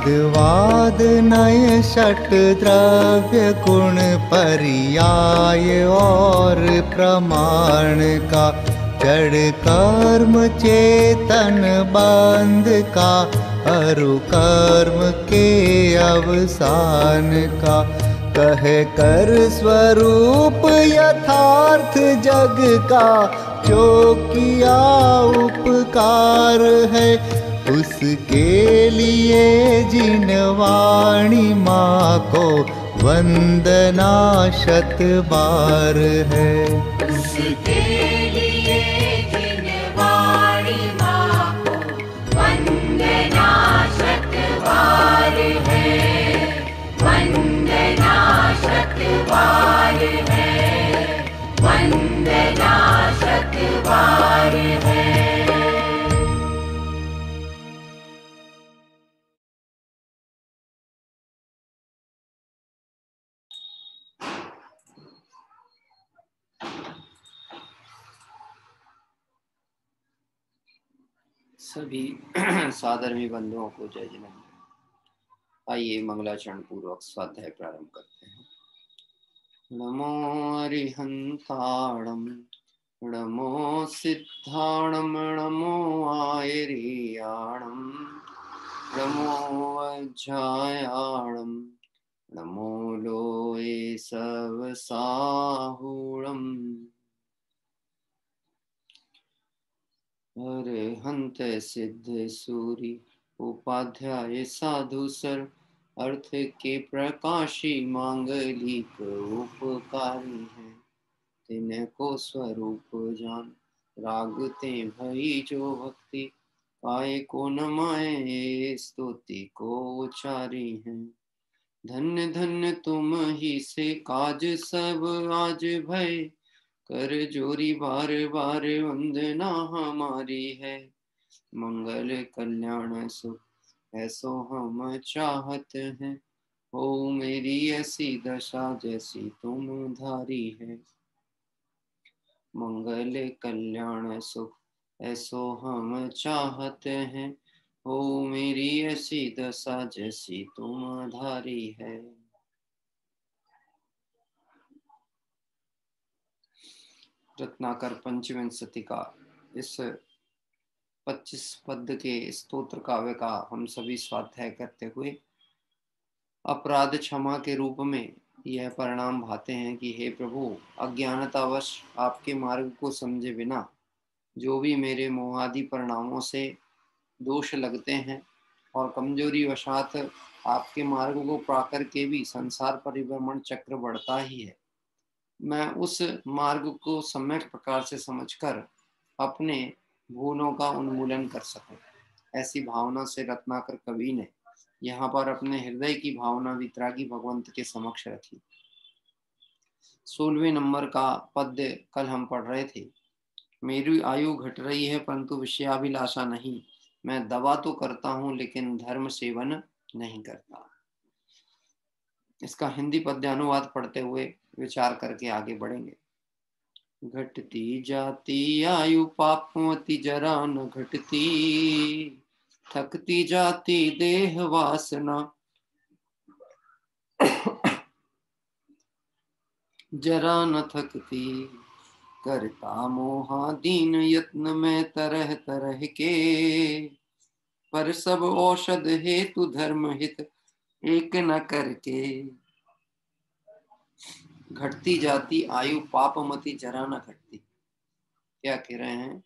वाद नय षट द्रव्य गुण पर्याय और प्रमाण का जड़ कर्म चेतन बंध का अरु कर्म के अवसान का कहे कर स्वरूप यथार्थ जग का जो किया उपकार है उसके लिए जिन वाणी माँ को वंदना शत बार है। उसके लिए जिन वाणी माँ को वंदना शत बार है, वंदना शत बार है। सभी सादरणी बंधुओं को जय जिनेन्द्र। आइए मंगलाचरण पूर्वक स्वाध्याय प्रारंभ करते हैं। नमो अरिहंताणम नमो सिद्धाणम नमो आयरियाणम नमो वज्रायाणम नमो लोये सवसाहुणम अरिहंत सिद्ध सूरि उपाध्याय साधु सर अर्थ के प्रकाशी मांगलिक उपकारी हैं। तिनको स्वरूप जान रागते भई जो भक्ति काय को नमाए स्तुति को उचारी हैं। धन्य धन्य तुम ही से काज सब आज भय कर जोरी बार बार वंदना हमारी है। मंगल कल्याण सुख ऐसो हम चाहत हैं। हो मेरी ऐसी दशा जैसी तुम धारी है। मंगल कल्याण सुख ऐसो हम चाहत हैं। हो मेरी ऐसी दशा जैसी तुम धारी है। रत्नाकर पंचविंशति का इस 25 पद के स्तोत्र काव्य का हम सभी स्वाध्याय करते हुए अपराध क्षमा के रूप में यह परिणाम भाते हैं कि हे प्रभु, अज्ञानतावश आपके मार्ग को समझे बिना जो भी मेरे मोहादि परिणामों से दोष लगते हैं और कमजोरी वशात आपके मार्ग को पाकर के भी संसार परिभ्रमण चक्र बढ़ता ही है, मैं उस मार्ग को सम्यक प्रकार से समझकर अपने भूलों का उन्मूलन कर सकूं। ऐसी भावना से रत्नाकर कवि ने यहाँ पर अपने हृदय की भावना वितरागी भगवंत के समक्ष रखी। 16वें नंबर का पद्य कल हम पढ़ रहे थे। मेरी आयु घट रही है परंतु विषयाभिलाषा नहीं। मैं दवा तो करता हूँ लेकिन धर्म सेवन नहीं करता। इसका हिंदी पद्यानुवाद पढ़ते हुए विचार करके आगे बढ़ेंगे। घटती जाती आयु पापमती जरा न घटती, थकती जाती देह वासना जरा न थकती। करता मोहादीन यत्न में तरह तरह के, पर सब औषध हेतु धर्म हित एक न करके। घटती जाती आयु पापमती जरा न घटती। क्या कह रहे हैं?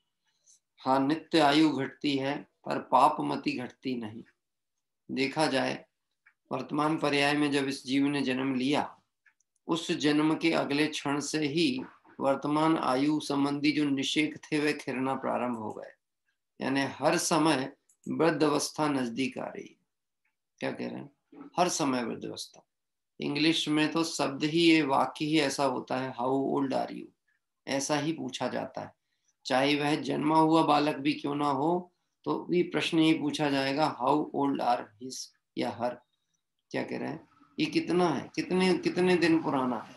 हाँ, नित्य आयु घटती है पर पापमती घटती नहीं। देखा जाए वर्तमान पर्याय में जब इस जीव ने जन्म लिया, उस जन्म के अगले क्षण से ही वर्तमान आयु संबंधी जो निषेक थे वे खिरना प्रारंभ हो गए। यानी हर समय वृद्ध अवस्था नजदीक आ रही है। क्या कह रहे हैं? हर समय वृद्ध अवस्था। इंग्लिश में तो शब्द ही, ये वाक्य ही ऐसा होता है, हाउ ओल्ड आर यू, ऐसा ही पूछा जाता है। चाहे वह जन्मा हुआ बालक भी क्यों ना हो तो भी प्रश्न ही पूछा जाएगा, हाउ ओल्ड आर हिज या हर। क्या कह रहे हैं? ये कितना है, कितने कितने दिन पुराना है,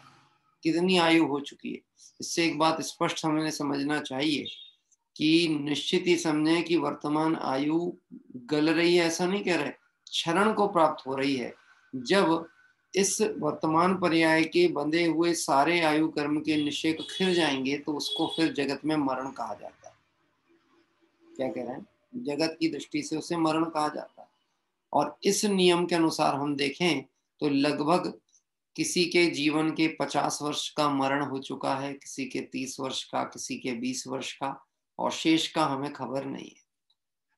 कितनी आयु हो चुकी है। इससे एक बात स्पष्ट हमें समझना चाहिए कि निश्चित ही समझें कि वर्तमान आयु गल रही है, ऐसा नहीं कह रहे, क्षरण को प्राप्त हो रही है। जब इस वर्तमान पर्याय के बंधे हुए सारे आयु कर्म के निषेक खिल जाएंगे तो उसको फिर जगत में मरण कहा जाता है। क्या कह रहे हैं? जगत की दृष्टि से उसे मरण कहा जाता है। और इस नियम के अनुसार हम देखें तो लगभग किसी के जीवन के 50 वर्ष का मरण हो चुका है, किसी के 30 वर्ष का, किसी के 20 वर्ष का, और शेष का हमें खबर नहीं है।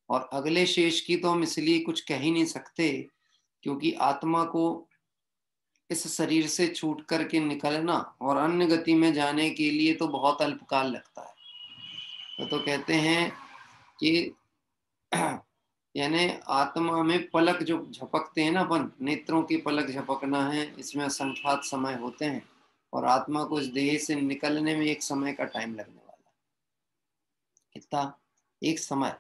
और अगले शेष की तो हम इसलिए कुछ कह ही नहीं सकते क्योंकि आत्मा को इस शरीर से छूट करके निकलना और अन्य गति में जाने के लिए तो बहुत अल्पकाल लगता है। तो कहते हैं कि यानी आत्मा में पलक जो झपकते हैं ना अपन, नेत्रों की पलक झपकना है, इसमें असंख्यात समय होते हैं और आत्मा को इस देह से निकलने में एक समय का टाइम लगने वाला है। कितना? एक समय,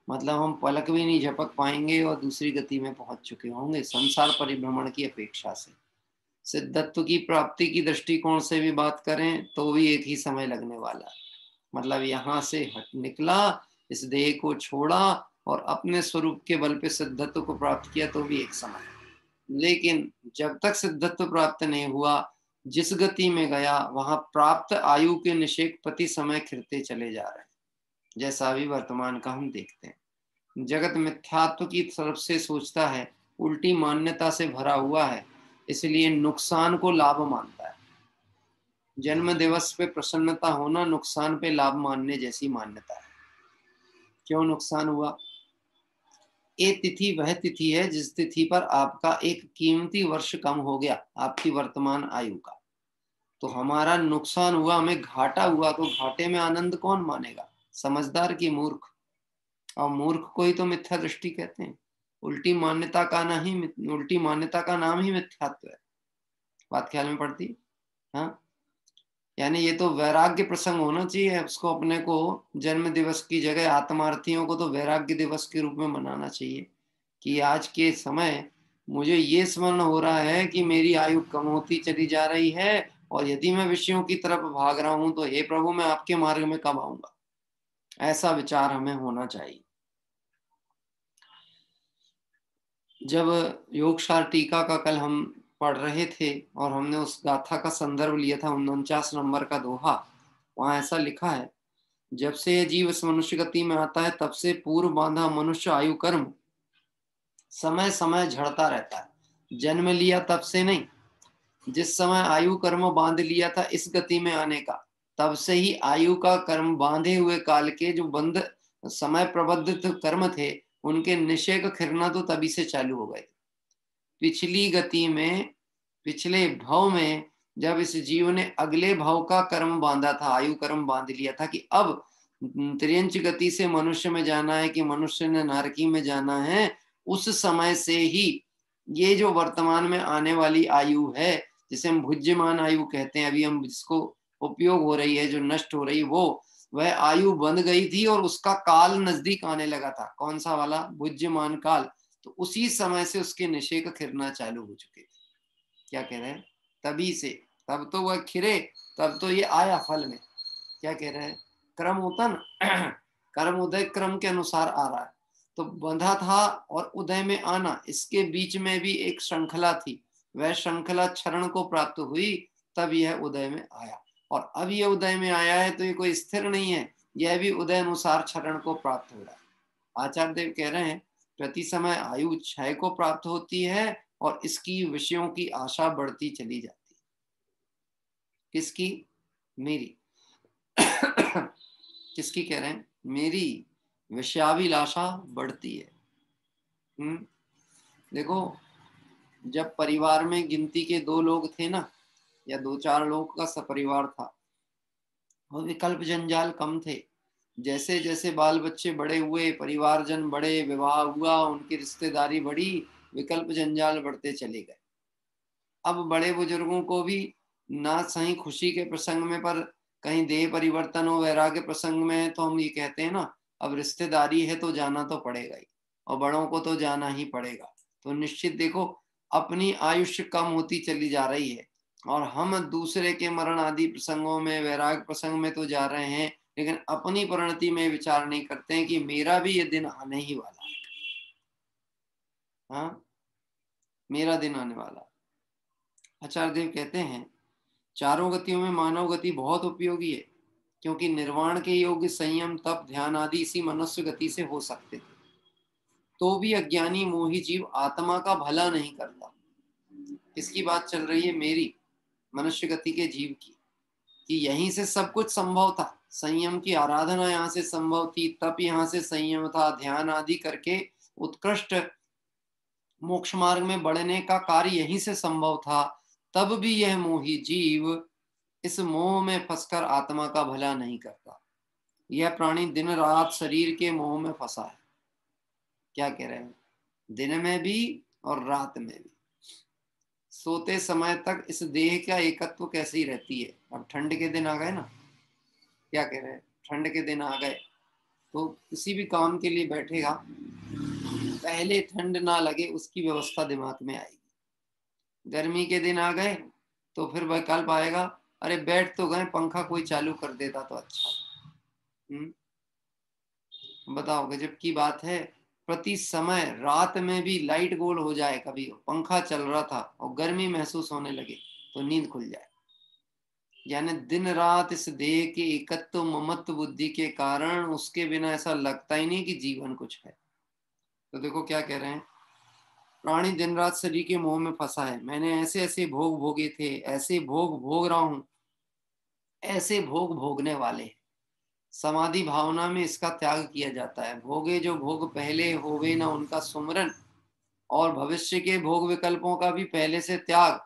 मतलब हम पलक भी नहीं झपक पाएंगे और दूसरी गति में पहुंच चुके होंगे संसार परिभ्रमण की अपेक्षा से। सिद्धत्व की प्राप्ति की दृष्टिकोण से भी बात करें तो भी एक ही समय लगने वाला है। मतलब यहाँ से हट निकला इस देह को छोड़ा और अपने स्वरूप के बल पे सिद्धत्व को प्राप्त किया तो भी एक समय। लेकिन जब तक सिद्धत्व प्राप्त नहीं हुआ, जिस गति में गया वहां प्राप्त आयु के निषेक प्रति समय खिरते चले जा रहे हैं, जैसा अभी वर्तमान का हम देखते हैं। जगत मिथ्यात्व की तरफ से सोचता है, उल्टी मान्यता से भरा हुआ है, इसलिए नुकसान को लाभ मानता है। जन्म दिवस पे प्रसन्नता होना नुकसान पे लाभ मानने जैसी मान्यता है। क्यों नुकसान हुआ? ये तिथि वह तिथि है जिस तिथि पर आपका एक कीमती वर्ष कम हो गया आपकी वर्तमान आयु का, तो हमारा नुकसान हुआ, हमें घाटा हुआ। तो घाटे में आनंद कौन मानेगा? समझदार की मूर्ख? और मूर्ख को ही तो मिथ्या दृष्टि कहते हैं। उल्टी मान्यता का नाम ही मिथ्यात्व है। बात ख्याल में पड़ती? हाँ, यानी ये तो वैराग्य प्रसंग होना चाहिए। उसको अपने को जन्म दिवस की जगह आत्मार्थियों को तो वैराग्य दिवस के रूप में मनाना चाहिए कि आज के समय मुझे ये स्मरण हो रहा है कि मेरी आयु कम होती चली जा रही है, और यदि मैं विषयों की तरफ भाग रहा हूं तो हे प्रभु, मैं आपके मार्ग में कब आऊंगा? ऐसा विचार हमें होना चाहिए। जब योगसार टीका का कल हम पढ़ रहे थे और हमने उस गाथा का संदर्भ लिया था 49 नंबर का दोहा, वहां ऐसा लिखा है, जब से यह जीव इस मनुष्य गति में आता है तब से पूर्व बांधा मनुष्य आयु कर्म समय समय झड़ता रहता है। जन्म लिया तब से नहीं, जिस समय आयु कर्म बांध लिया था इस गति में आने का, तब से ही आयु का कर्म बांधे हुए काल के जो बंध समय प्रबद्धित कर्म थे उनके निषेक खिरना तो तभी से चालू हो गए। पिछली गति में, पिछले भव में जब इस जीव ने अगले भव का कर्म बांधा था, आयु कर्म बांध लिया था कि अब त्रियंच गति से मनुष्य में जाना है कि मनुष्य ने नारकी में जाना है, उस समय से ही ये जो वर्तमान में आने वाली आयु है, जिसे हम भुज्यमान आयु कहते हैं, अभी हम जिसको उपयोग हो रही है, जो नष्ट हो रही, वो वह आयु बंध गई थी और उसका काल नजदीक आने लगा था। कौन सा वाला? भुज्यमान काल। तो उसी समय से उसके निषेक खिरना चालू हो चुके थे। क्या कह रहे हैं? तभी से, तब तो वह खिरे, तब तो ये आया फल में। क्या कह रहे हैं? क्रम होता ना, कर्म उदय क्रम के अनुसार आ रहा है। तो बंधा था और उदय में आना, इसके बीच में भी एक श्रृंखला थी। वह श्रृंखला क्षरण को प्राप्त हुई, तब यह उदय में आया। और अब यह उदय में आया है तो ये कोई स्थिर नहीं है, यह भी उदय अनुसार क्षरण को प्राप्त हो रहा है। आचार्य देव कह रहे हैं, प्रति समय आयु क्षय को प्राप्त होती है और इसकी विषयों की आशा बढ़ती चली जाती है। किसकी? मेरी। किसकी कह रहे हैं? मेरी विषयाभिलाषा बढ़ती है। देखो, जब परिवार में गिनती के 2 लोग थे ना, या 2-4 लोग का सपरिवार था, और विकल्प जंजाल कम थे। जैसे जैसे बाल बच्चे बड़े हुए, परिवारजन बड़े, विवाह हुआ, उनकी रिश्तेदारी बढ़ी, विकल्प जंजाल बढ़ते चले गए। अब बड़े बुजुर्गों को भी ना सही खुशी के प्रसंग में, पर कहीं देह परिवर्तन हो, वैराग्य प्रसंग में, तो हम ये कहते हैं ना, अब रिश्तेदारी है तो जाना तो पड़ेगा ही, और बड़ों को तो जाना ही पड़ेगा। तो निश्चित देखो, अपनी आयुष्य कम होती चली जा रही है और हम दूसरे के मरण आदि प्रसंगों में, वैराग्य प्रसंग में तो जा रहे हैं, लेकिन अपनी परिणति में विचार नहीं करते हैं कि मेरा भी ये दिन आने ही वाला है। हाँ, मेरा दिन आने वाला। आचार्य देव कहते हैं, चारों गतियों में मानव गति बहुत उपयोगी है, क्योंकि निर्वाण के योग्य संयम, तप, ध्यान आदि इसी मनुष्य गति से हो सकते थे। तो भी अज्ञानी मोही जीव आत्मा का भला नहीं करता। किसकी बात चल रही है? मेरी, मनुष्य गति के जीव की, कि यहीं से सब कुछ संभव था। संयम की आराधना यहाँ से संभव थी, तप यहाँ से संयम था, ध्यान आदि करके उत्कृष्ट मोक्ष मार्ग में बढ़ने का कार्य यहीं से संभव था। तब भी यह मोही जीव इस मोह में फंसकर आत्मा का भला नहीं करता। यह प्राणी दिन रात शरीर के मोह में फंसा है। क्या कह रहे हैं? दिन में भी और रात में भी। सोते समय तक इस देह का एकत्व कैसी रहती है? अब ठंड के दिन आ गए ना, क्या कह रहे हैं? ठंड के दिन आ गए तो किसी भी काम के लिए बैठेगा, पहले ठंड ना लगे उसकी व्यवस्था दिमाग में आएगी। गर्मी के दिन आ गए तो फिर विकल्प आएगा, अरे बैठ तो गए, पंखा कोई चालू कर देता तो अच्छा। बताओ, गजब की बात है। प्रति समय रात में भी लाइट गोल हो जाए, कभी पंखा चल रहा था और गर्मी महसूस होने लगे तो नींद खुल जाए। यानी दिन रात इस देह के एकत्व ममत्व बुद्धि के कारण उसके बिना ऐसा लगता ही नहीं कि जीवन कुछ है। तो देखो क्या कह रहे हैं, प्राणी दिन रात शरीर के मोह में फंसा है। मैंने ऐसे ऐसे भोग भोगे थे, ऐसे भोग भोग रहा हूं, ऐसे भोग भोगने वाले हैं। समाधि भावना में इसका त्याग किया जाता है। भोगे जो भोग पहले होवे ना उनका सुमरन, और भविष्य के भोग विकल्पों का भी पहले से त्याग,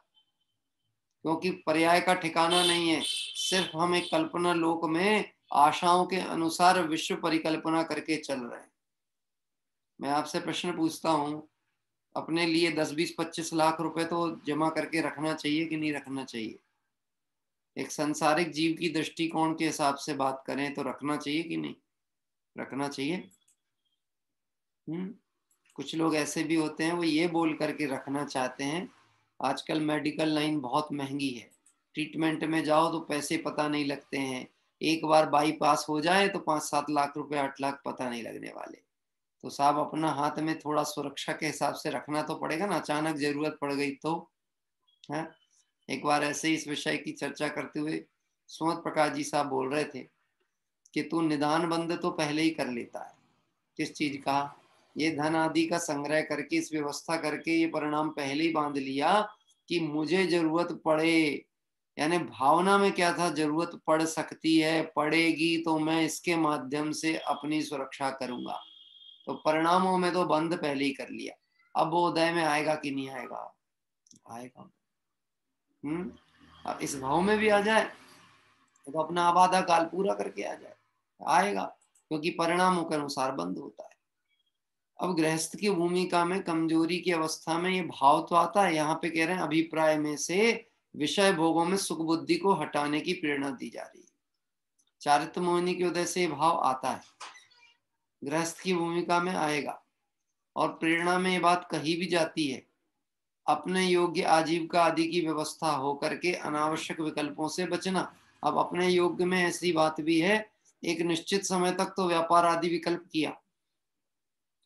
क्योंकि पर्याय का ठिकाना नहीं है। सिर्फ हम एक कल्पना लोक में आशाओं के अनुसार विश्व परिकल्पना करके चल रहे हैं। मैं आपसे प्रश्न पूछता हूं, अपने लिए 10-20-25 लाख रुपए तो जमा करके रखना चाहिए कि नहीं रखना चाहिए? एक संसारिक जीव की दृष्टिकोण के हिसाब से बात करें तो रखना चाहिए कि नहीं रखना चाहिए? कुछ लोग ऐसे भी होते हैं, वो ये बोल करके रखना चाहते हैं, आजकल मेडिकल लाइन बहुत महंगी है, ट्रीटमेंट में जाओ तो पैसे पता नहीं लगते हैं, एक बार बाईपास हो जाए तो 5-7 लाख रुपए 8 लाख पता नहीं लगने वाले। तो साहब अपना हाथ में थोड़ा सुरक्षा के हिसाब से रखना तो पड़ेगा ना, अचानक जरूरत पड़ गई तो है। एक बार ऐसे ही इस विषय की चर्चा करते हुए सुमत प्रकाश जी साहब बोल रहे थे कि तू निदान बंद तो पहले ही कर लेता है। किस चीज का? ये धन आदि का संग्रह करके, इस व्यवस्था करके ये परिणाम पहले ही बांध लिया कि मुझे जरूरत पड़े, यानी भावना में क्या था, जरूरत पड़ सकती है, पड़ेगी तो मैं इसके माध्यम से अपनी सुरक्षा करूंगा। तो परिणामों में तो बंद पहले ही कर लिया। अब वो उदय में आएगा कि नहीं आएगा? आएगा। अब इस भाव में भी आ जाए तो अपना आबादा काल पूरा करके आ जाए, आएगा, क्योंकि परिणामों के अनुसार बंद होता है। अब गृहस्थ की भूमिका में कमजोरी की अवस्था में ये भाव तो आता है। यहाँ पे कह रहे हैं अभिप्राय में से विषय भोगों में सुख बुद्धि को हटाने की प्रेरणा दी जा रही है। चारित्र मोहिनी के उदय से ये भाव आता है, गृहस्थ की भूमिका में आएगा। और प्रेरणा में ये बात कही भी जाती है, अपने योग्य आजीविका आदि की व्यवस्था हो करके अनावश्यक विकल्पों से बचना। अब अपने योग्य में ऐसी बात भी है, एक निश्चित समय तक तो व्यापार आदि विकल्प किया,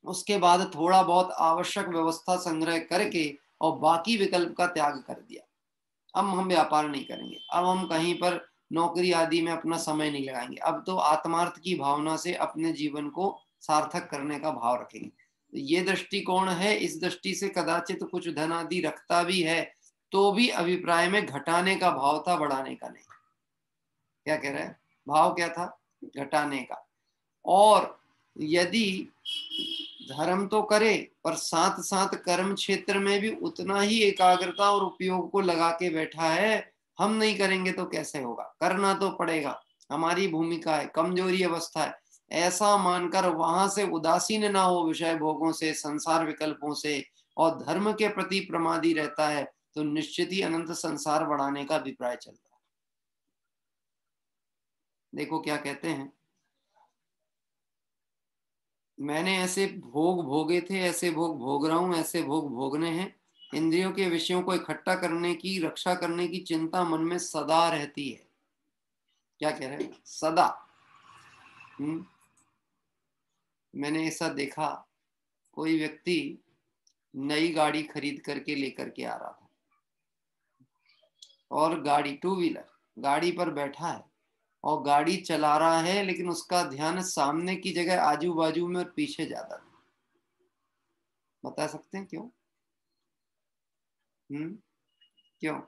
उसके बाद थोड़ा बहुत आवश्यक व्यवस्था संग्रह करके और बाकी विकल्प का त्याग कर दिया। अब हम व्यापार नहीं करेंगे, अब हम कहीं पर नौकरी आदि में अपना समय नहीं लगाएंगे, अब तो आत्मार्थ की भावना से अपने जीवन को सार्थक करने का भाव रखेंगे। तो ये दृष्टिकोण है। इस दृष्टि से कदाचित कुछ धन आदि रखता भी है तो भी अभिप्राय में घटाने का भाव था, बढ़ाने का नहीं। क्या कह रहे हैं? भाव क्या था? घटाने का। और यदि धर्म तो करे पर साथ साथ कर्म क्षेत्र में भी उतना ही एकाग्रता और उपयोग को लगा के बैठा है, हम नहीं करेंगे तो कैसे होगा? करना तो पड़ेगा, हमारी भूमिका है, कमजोरी अवस्था है, ऐसा मानकर वहां से उदासीन ना हो विषय भोगों से, संसार विकल्पों से, और धर्म के प्रति प्रमादी रहता है तो निश्चित ही अनंत संसार बढ़ाने का अभिप्राय चलता है। देखो क्या कहते हैं, मैंने ऐसे भोग भोगे थे, ऐसे भोग भोग रहा हूं, ऐसे भोग भोगने हैं। इंद्रियों के विषयों को इकट्ठा करने की, रक्षा करने की चिंता मन में सदा रहती है। क्या कह रहे हैं? सदा। मैंने ऐसा देखा, कोई व्यक्ति नई गाड़ी खरीद करके लेकर के आ रहा था और गाड़ी, टू व्हीलर गाड़ी पर बैठा है और गाड़ी चला रहा है, लेकिन उसका ध्यान सामने की जगह आजू बाजू में और पीछे ज्यादा था। बता सकते हैं क्यों? क्यों?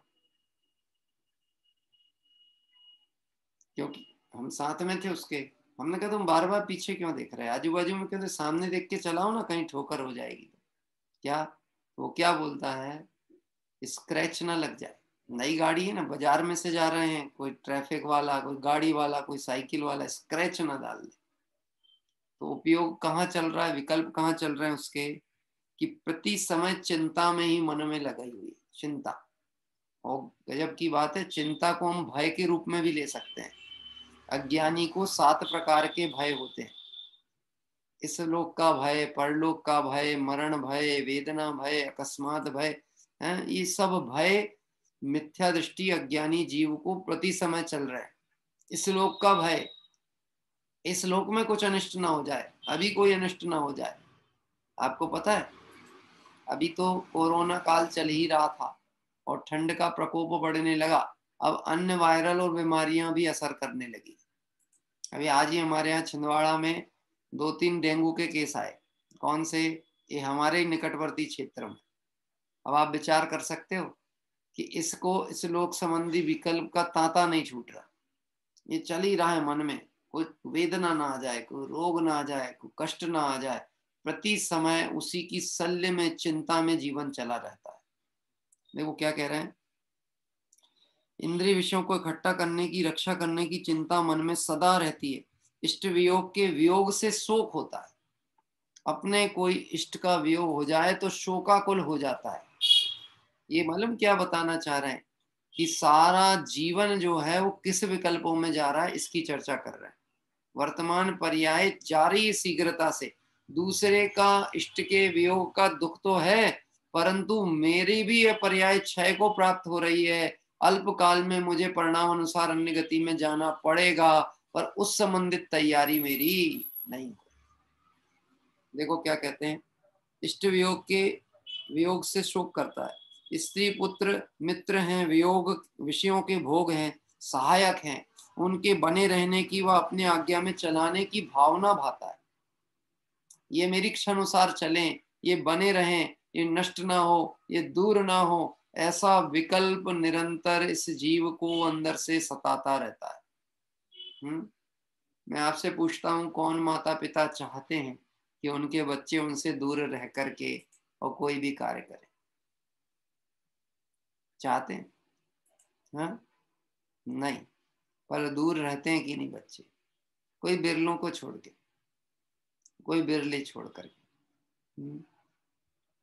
क्योंकि हम साथ में थे उसके, हमने कहा तुम बार बार पीछे क्यों देख रहे हैं, आजू बाजू में क्यों, सामने देख के चलाओ ना, कहीं ठोकर हो जाएगी तो। क्या वो क्या बोलता है? स्क्रैच ना लग जाए। नई गाड़ी है ना, बाजार में से जा रहे हैं, कोई ट्रैफिक वाला, कोई गाड़ी वाला, कोई साइकिल वाला स्क्रैच ना डाल दे। तो उपयोग कहाँ चल रहा है, विकल्प कहाँ चल रहे हैं उसके, कि प्रति समय चिंता में ही मन में लगाई हुई चिंता। और गजब की बात है, चिंता को हम भय के रूप में भी ले सकते हैं। अज्ञानी को 7 प्रकार के भय होते हैं, इस लोक का भय, परलोक का भय, मरण भय, वेदना भय, अकस्मात भय है। ये सब भय मिथ्या दृष्टि अज्ञानी जीव को प्रति समय चल रहा है। इस लोक का भय, इस लोक में कुछ अनिष्ट ना हो जाए, अभी कोई अनिष्ट ना हो जाए। आपको पता है अभी तो कोरोना काल चल ही रहा था और ठंड का प्रकोप बढ़ने लगा, अब अन्य वायरल और बीमारियां भी असर करने लगी। अभी आज ही हमारे यहाँ छिंदवाड़ा में 2-3 डेंगू के केस आए। कौन से? ये हमारे निकटवर्ती क्षेत्र में। अब आप विचार कर सकते हो कि इस लोक संबंधी विकल्प का तांता नहीं छूट रहा, ये चल ही रहा है मन में। कोई वेदना ना आ जाए, कोई रोग ना आ जाए, कोई कष्ट ना आ जाए, प्रति समय उसी की शल्य में, चिंता में जीवन चला रहता है। देखो क्या कह रहे हैं, इंद्रिय विषयों को इकट्ठा करने की, रक्षा करने की चिंता मन में सदा रहती है। इष्ट वियोग के वियोग से शोक होता है। अपने कोई इष्ट का वियोग हो जाए तो शोकाकुल हो जाता है। ये मालूम क्या बताना चाह रहे हैं कि सारा जीवन जो है वो किस विकल्पों में जा रहा है, इसकी चर्चा कर रहे हैं। वर्तमान पर्याय जारी शीघ्रता से, दूसरे का इष्ट के वियोग का दुख तो है, परंतु मेरी भी यह पर्याय क्षय को प्राप्त हो रही है। अल्पकाल में मुझे परिणाम अनुसार अन्य गति में जाना पड़ेगा, पर उस संबंधित तैयारी मेरी नहीं। देखो क्या कहते हैं, इष्ट वियोग के वियोग से शोक करता है। स्त्री पुत्र मित्र हैं, वियोग विषयों के भोग हैं, सहायक हैं, उनके बने रहने की व अपने आज्ञा में चलाने की भावना भाता है। ये मेरी क्षणानुसार चलें, ये बने रहें, ये नष्ट ना हो, ये दूर ना हो, ऐसा विकल्प निरंतर इस जीव को अंदर से सताता रहता है। मैं आपसे पूछता हूँ, कौन माता पिता चाहते हैं कि उनके बच्चे उनसे दूर रह करके और कोई भी कार्य करें? चाहते हैं? हाँ? नहीं। पर दूर रहते हैं कि नहीं बच्चे? कोई बिरलों को छोड़ के, कोई बिरले छोड़ करके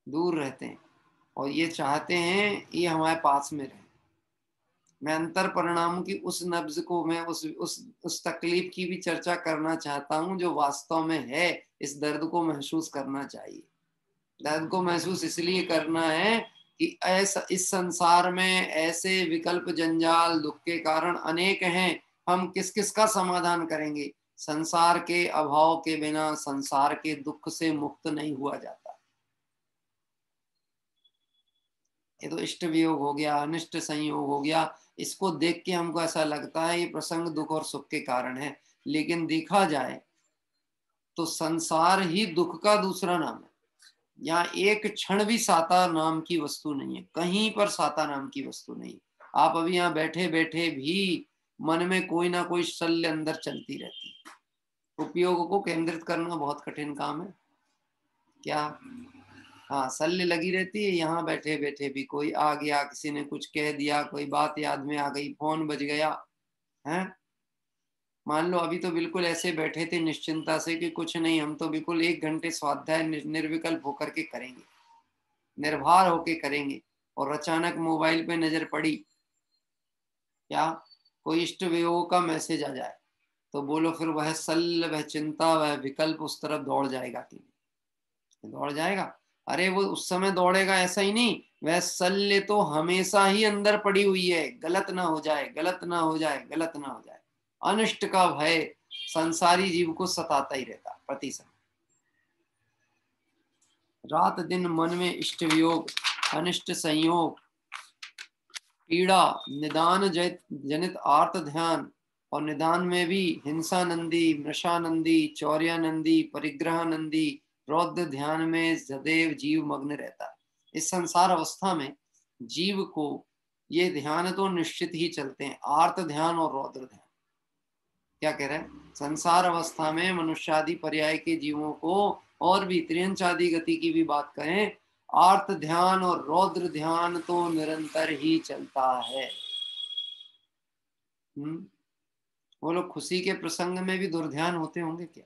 दूर रहते हैं, और ये चाहते हैं ये हमारे पास में रहे। मैं अंतर परिणामों की उस नब्ज को, मैं उस तकलीफ की भी चर्चा करना चाहता हूँ जो वास्तव में है। इस दर्द को महसूस करना चाहिए। दर्द को महसूस इसलिए करना है कि ऐसा इस संसार में ऐसे विकल्प, जंजाल, दुख के कारण अनेक हैं। हम किस किस का समाधान करेंगे? संसार के अभाव के बिना संसार के दुख से मुक्त नहीं हुआ जाता। ये तो इष्ट वियोग हो गया, अनिष्ट संयोग हो गया। इसको देख के हमको ऐसा लगता है ये प्रसंग दुख और सुख के कारण है, लेकिन देखा जाए तो संसार ही दुख का दूसरा नाम है। यहाँ एक क्षण भी साता नाम की वस्तु नहीं है, कहीं पर साता नाम की वस्तु नहीं। आप अभी यहाँ बैठे बैठे भी मन में कोई ना कोई शल्य अंदर चलती रहती है। उपयोग को केंद्रित करना बहुत कठिन काम है। क्या? हाँ, शल्य लगी रहती है। यहाँ बैठे बैठे भी कोई आ गया, किसी ने कुछ कह दिया, कोई बात याद में आ गई, फोन बज गया है। मान लो अभी तो बिल्कुल ऐसे बैठे थे निश्चिंता से कि कुछ नहीं, हम तो बिल्कुल 1 घंटे स्वाध्याय निर्विकल्प होकर के करेंगे, निर्भर होके करेंगे, और अचानक मोबाइल पे नजर पड़ी, क्या कोई इष्ट वियोग का मैसेज आ जाए, तो बोलो फिर वह शल्य, वह चिंता, वह विकल्प उस तरफ दौड़ जाएगा कि नहीं? दौड़ जाएगा। अरे वो उस समय दौड़ेगा ऐसा ही नहीं, वह शल्य तो हमेशा ही अंदर पड़ी हुई है। गलत ना हो जाए, गलत ना हो जाए, गलत ना हो जाए। अनिष्ट का भय संसारी जीव को सताता ही रहता प्रति समय। रात दिन मन में इष्ट वियोग, अनिष्ट संयोग, पीड़ा, निदान जनित आर्त ध्यान, और निदान में भी हिंसानंदी, मृषानंदी, चौर्यानंदी, परिग्रहानंदी, रौद्र ध्यान में सदैव जीव मग्न रहता है। इस संसार अवस्था में जीव को ये ध्यान तो निश्चित ही चलते हैं, आर्त ध्यान और रौद्र ध्यान। क्या कह रहे हैं? संसार अवस्था में मनुष्यादि पर्याय के जीवों को, और भी त्रियंचादि गति की भी बात करें, आर्त ध्यान और रौद्र ध्यान तो निरंतर ही चलता है। वो लोग खुशी के प्रसंग में भी दुर्ध्यान होते होंगे क्या?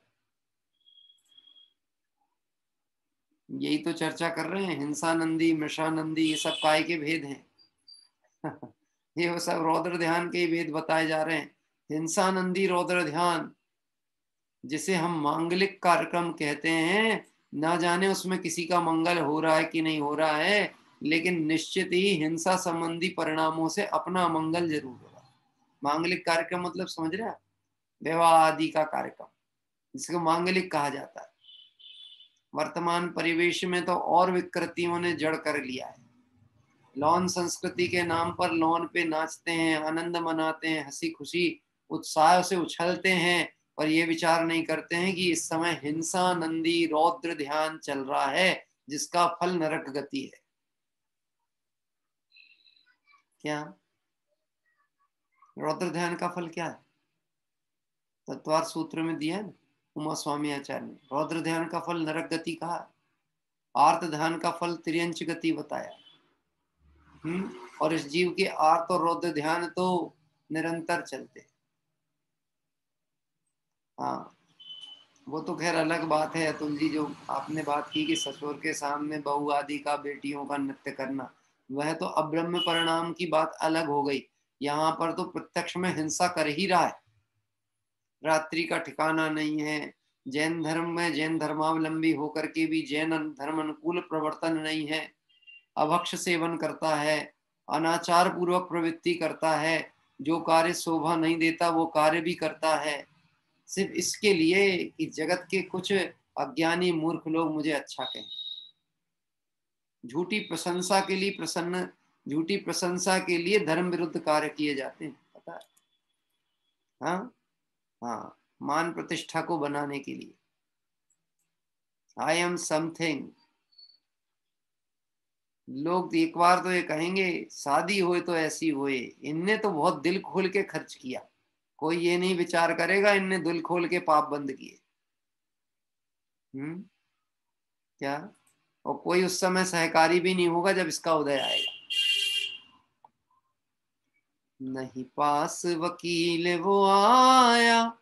यही तो चर्चा कर रहे हैं। हिंसानंदी, मृषानंदी, ये सब काय के भेद हैं। ये वो सब रौद्र ध्यान के भेद बताए जा रहे हैं। हिंसानंदी रौद्र ध्यान, जिसे हम मांगलिक कार्यक्रम कहते हैं, ना जाने उसमें किसी का मंगल हो रहा है कि नहीं हो रहा है, लेकिन निश्चित ही हिंसा संबंधी परिणामों से अपना मंगल जरूर होगा। मांगलिक कार्यक्रम मतलब समझ रहे हैं? विवाह आदि का कार्यक्रम, जिसको मांगलिक कहा जाता है। वर्तमान परिवेश में तो और विकृतियों ने जड़ कर लिया है। लौन संस्कृति के नाम पर लौन पे नाचते हैं, आनंद मनाते हैं, हंसी खुशी उत्साह से उछलते हैं, पर ये विचार नहीं करते हैं कि इस समय हिंसा नंदी रौद्र ध्यान चल रहा है, जिसका फल नरक गति है। क्या रौद्र ध्यान का फल क्या है? तत्वार सूत्र में दिया है उमा स्वामी आचार्य ने। रौद्र ध्यान का फल नरक गति कहा, आर्त ध्यान का फल त्रियंच गति बताया। और इस जीव के आर्त और रौद्र ध्यान तो निरंतर चलते। हाँ, वो तो खैर अलग बात है अतुल जी, जो आपने बात की कि ससुर के सामने बहू आदि का बेटियों का नृत्य करना, वह तो अब्रह्म परिणाम की बात अलग हो गई। यहाँ पर तो प्रत्यक्ष में हिंसा कर ही रहा है। रात्रि का ठिकाना नहीं है। जैन धर्म में जैन धर्मावलंबी होकर के भी जैन धर्म अनुकूल प्रवर्तन नहीं है। अभक्ष सेवन करता है, अनाचार पूर्वक प्रवृत्ति करता है, जो कार्य शोभा नहीं देता वो कार्य भी करता है, सिर्फ इसके लिए कि जगत के कुछ अज्ञानी मूर्ख लोग मुझे अच्छा कहें। झूठी प्रशंसा के लिए झूठी प्रशंसा के लिए धर्म विरुद्ध कार्य किए जाते हैं, पता है? हाँ हाँ, मान प्रतिष्ठा को बनाने के लिए। I am something. लोग एक बार तो ये कहेंगे शादी होए तो ऐसी होए, इनने तो बहुत दिल खोल के खर्च किया। कोई ये नहीं विचार करेगा इनने दिल खोल के पाप बंद किए। क्या? और कोई उस समय सहकारी भी नहीं होगा जब इसका उदय आएगा। नहीं पास वकील वो आया,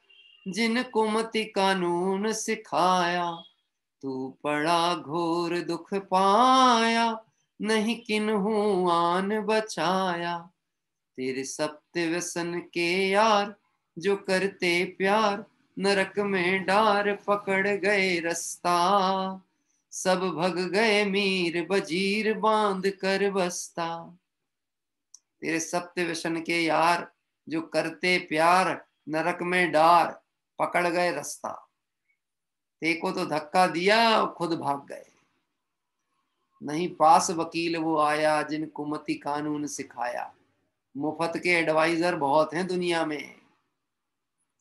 जिनको मति कानून सिखाया, तू पड़ा घोर दुख पाया, नहीं किन्हू आन बचाया। तेरे सप्त व्यसन के यार, जो करते प्यार, नरक में डार पकड़ गए रास्ता। सब भग गए मीर बजीर बांध कर बस्ता। तेरे सप्त व्यसन के यार, जो करते प्यार, नरक में डार पकड़ गए रास्ता। तेको तो धक्का दिया और खुद भाग गए। नहीं पास वकील वो आया, जिनको मति कानून सिखाया। मुफ्त के एडवाइजर बहुत हैं दुनिया में।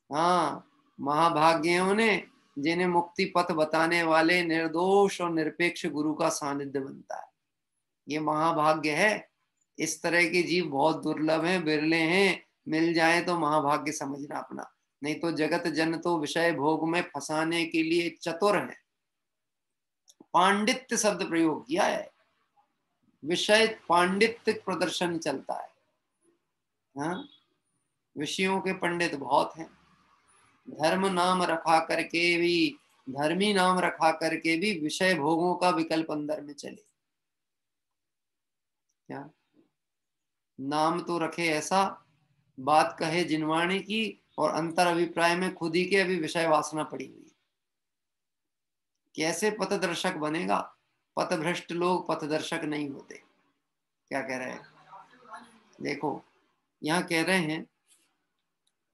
हाँ, महाभाग्यों ने जिन्हें मुक्ति पथ बताने वाले निर्दोष और निरपेक्ष गुरु का सानिध्य बनता है। ये महाभाग्य है। इस तरह के जीव बहुत दुर्लभ हैं, बिरले हैं। मिल जाए तो महाभाग्य समझना अपना। नहीं तो जगत जन तो विषय भोग में फंसाने के लिए चतुर है। पांडित्य शब्द प्रयोग किया है। विषय पांडित्य प्रदर्शन चलता है। हाँ, विषयों के पंडित बहुत हैं। धर्म नाम रखा करके भी, धर्मी नाम रखा करके भी विषय भोगों का विकल्प अंदर में चले। क्या नाम तो रखे ऐसा, बात कहे जिनवाणी की, और अंतर अभिप्राय में खुद ही के अभी विषय वासना पड़ी हुई। कैसे पथदर्शक बनेगा? पथभ्रष्ट लोग पथदर्शक नहीं होते। क्या कह रहे हैं? देखो, यहाँ कह रहे हैं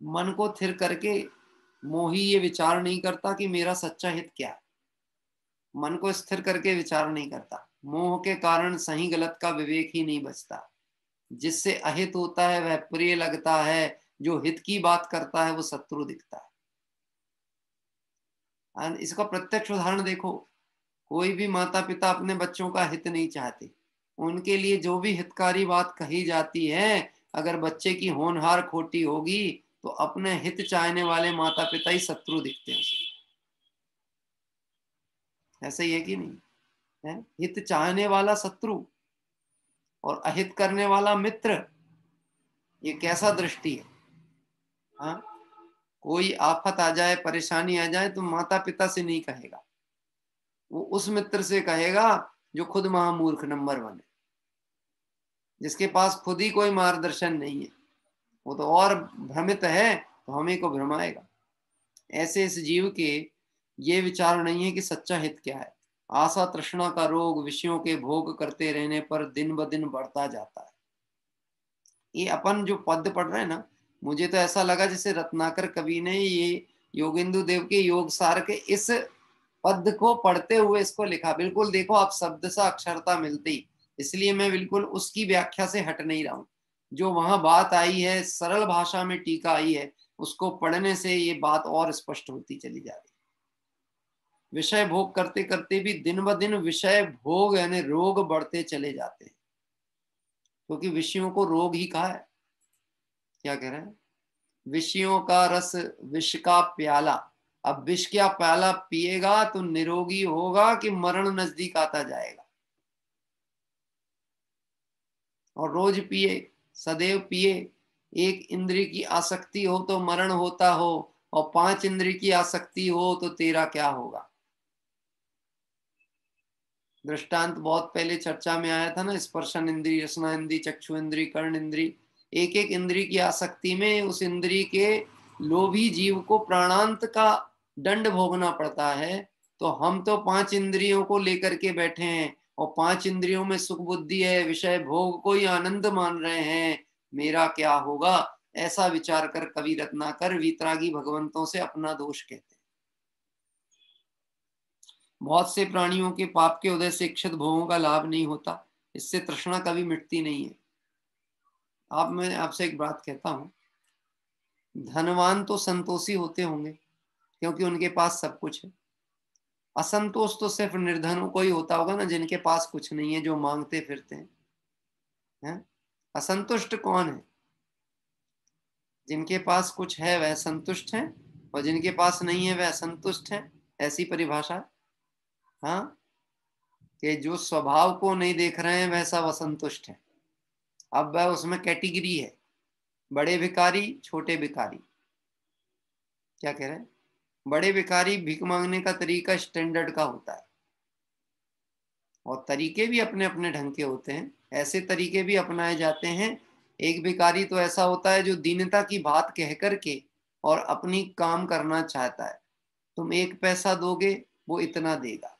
मन को थिर करके मोही ये विचार नहीं करता कि मेरा सच्चा हित क्या है। मन को स्थिर करके विचार नहीं करता। मोह के कारण सही गलत का विवेक ही नहीं बचता। जिससे अहित होता है वह प्रिय लगता है, जो हित की बात करता है वो शत्रु दिखता है। इसका प्रत्यक्ष उदाहरण देखो। कोई भी माता पिता अपने बच्चों का हित नहीं चाहते। उनके लिए जो भी हितकारी बात कही जाती है, अगर बच्चे की होनहार खोटी होगी तो अपने हित चाहने वाले माता पिता ही शत्रु दिखते हैं उसे। ऐसा ही है कि नहीं है? हित चाहने वाला शत्रु और अहित करने वाला मित्र, ये कैसा दृष्टि है? हाँ, कोई आफत आ जाए, परेशानी आ जाए तो माता पिता से नहीं कहेगा, वो उस मित्र से कहेगा जो खुद महामूर्ख नंबर 1 है, जिसके पास खुद ही कोई मार्गदर्शन नहीं है। वो तो और भ्रमित है तो हमें को भ्रमाएगा। ऐसे इस जीव के ये विचार नहीं है कि सच्चा हित क्या है। आशा तृष्णा का रोग विषयों के भोग करते रहने पर दिन ब दिन बढ़ता जाता है। ये अपन जो पद पढ़ रहे हैं ना, मुझे तो ऐसा लगा जैसे रत्नाकर कवि ने ये योगेंदु देव के योग सार के इस पद को पढ़ते हुए इसको लिखा। बिल्कुल देखो आप शब्द सा अक्षरता मिलती, इसलिए मैं बिल्कुल उसकी व्याख्या से हट नहीं रहा हूं। जो वहां बात आई है, सरल भाषा में टीका आई है, उसको पढ़ने से ये बात और स्पष्ट होती चली जा रही। विषय भोग करते करते भी दिन ब दिन विषय भोग यानी रोग बढ़ते चले जाते हैं, क्योंकि विषयों को रोग ही कहा है। क्या कह रहे हैं? विषयों का रस विष का प्याला। अब विष का प्याला पिएगा तो निरोगी होगा कि मरण नजदीक आता जाएगा। और रोज पिए, सदैव पिए। एक इंद्रिय की आसक्ति हो तो मरण होता हो, और 5 इंद्रिय की आसक्ति हो तो तेरा क्या होगा। दृष्टांत बहुत पहले चर्चा में आया था ना, स्पर्शन इंद्रिय, रसना इंद्रिय, चक्षु इंद्रिय, कर्ण इंद्रिय। एक एक इंद्रिय की आसक्ति में उस इंद्रिय के लोभी जीव को प्राणांत का दंड भोगना पड़ता है। तो हम तो 5 इंद्रियों को लेकर के बैठे हैं, और 5 इंद्रियों में सुख बुद्धि है, विषय भोग को ही आनंद मान रहे हैं। मेरा क्या होगा, ऐसा विचार कर कवि रत्नाकर वीतरागी भगवंतों से अपना दोष कहते हैं। बहुत से प्राणियों के पाप के उदय से इच्छित भोगों का लाभ नहीं होता, इससे तृष्णा कभी मिटती नहीं है। मैं आपसे एक बात कहता हूं, धनवान तो संतोषी होते होंगे क्योंकि उनके पास सब कुछ है। असंतोष तो सिर्फ निर्धनों को ही होता होगा ना, जिनके पास कुछ नहीं है, जो मांगते फिरते हैं। असंतुष्ट कौन है? जिनके पास कुछ है वह संतुष्ट है, और जिनके पास नहीं है वह असंतुष्ट है। ऐसी परिभाषा है। हाँ, कि जो स्वभाव को नहीं देख रहे हैं वह सब असंतुष्ट है। अब वह उसमें कैटेगरी है, बड़े भिखारी, छोटे भिखारी। क्या कह रहे हैं? बड़े भिखारी भीख मांगने का तरीका स्टैंडर्ड का होता है, और तरीके भी अपने अपने ढंग के होते हैं। ऐसे तरीके भी अपनाए जाते हैं। एक भिखारी तो ऐसा होता है जो दीनता की बात कह करके और अपनी काम करना चाहता है। तुम 1 पैसा दोगे वो इतना देगा,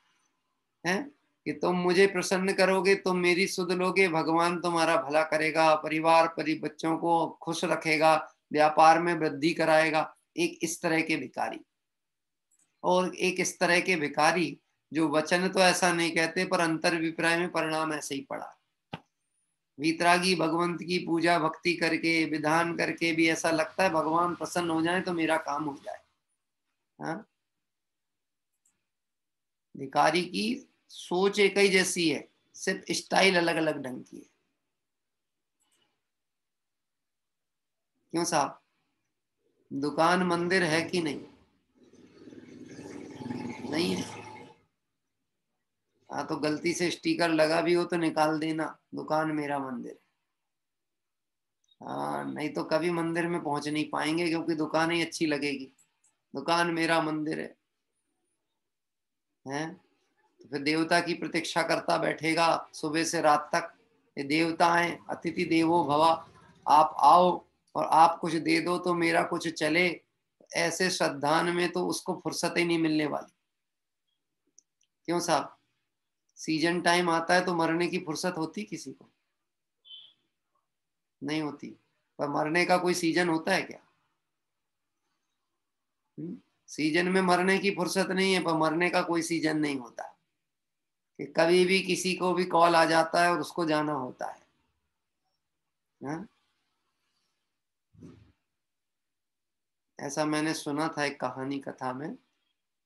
है कि तुम मुझे प्रसन्न करोगे, तुम मेरी सुध लोगे, भगवान तुम्हारा भला करेगा, परिवार बच्चों को खुश रखेगा, व्यापार में वृद्धि कराएगा। एक इस तरह के भिखारी, और एक इस तरह के भिखारी जो वचन तो ऐसा नहीं कहते पर अंतर अभिप्राय में परिणाम ऐसे ही पड़ा। वीतरागी भगवंत की पूजा भक्ति करके, विधान करके भी ऐसा लगता है भगवान प्रसन्न हो जाए तो मेरा काम हो जाए। हाँ, भिखारी की सोच एक ही जैसी है, सिर्फ स्टाइल अलग अलग ढंग की है। क्यों साहब? दुकान मंदिर है कि नहीं? नहीं है। हाँ, तो गलती से स्टिकर लगा भी हो तो निकाल देना, दुकान मेरा मंदिर। हाँ, नहीं तो कभी मंदिर में पहुंच नहीं पाएंगे, क्योंकि दुकान ही अच्छी लगेगी। दुकान मेरा मंदिर है, हैं? तो फिर देवता की प्रतीक्षा करता बैठेगा सुबह से रात तक। ये देवता हैं, अतिथि देवो भवा, आप आओ और आप कुछ दे दो तो मेरा कुछ चले। ऐसे श्रद्धान में तो उसको फुर्सत ही नहीं मिलने वाली। क्यों साहब? सीजन टाइम आता है तो मरने की फुर्सत होती किसी को? नहीं होती। पर मरने का कोई सीजन होता है क्या? सीजन में मरने की फुर्सत नहीं है, पर मरने का कोई सीजन नहीं होता कि कभी भी किसी को भी कॉल आ जाता है और उसको जाना होता है। हाँ? ऐसा मैंने सुना था एक कहानी कथा में,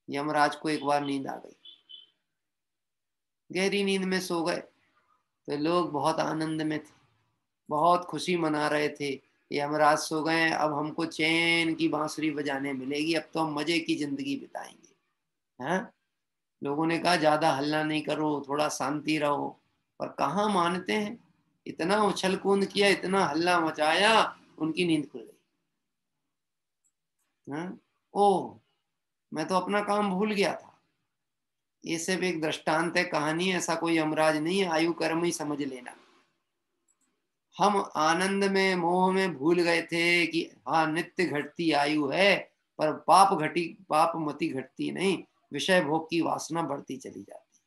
यमराज को एक बार नींद आ गई, गहरी नींद में सो गए। तो लोग बहुत आनंद में थे, बहुत खुशी मना रहे थे, यमराज सो गए, अब हमको चैन की बांसुरी बजाने मिलेगी, अब तो हम मजे की जिंदगी बिताएंगे। हाँ, लोगों ने कहा ज्यादा हल्ला नहीं करो, थोड़ा शांति रहो, पर कहाँ मानते हैं। इतना उछल कूद किया, इतना हल्ला मचाया, उनकी नींद खुल गई। हाँ? ओह, मैं तो अपना काम भूल गया था। ये सिर्फ एक दृष्टांत है, कहानी है, ऐसा कोई यमराज नहीं है। आयु कर्म ही समझ लेना। हम आनंद में मोह में भूल गए थे कि हाँ नित्य घटती आयु है, पर पाप मति घटती नहीं, विषय भोग की वासना बढ़ती चली जाती।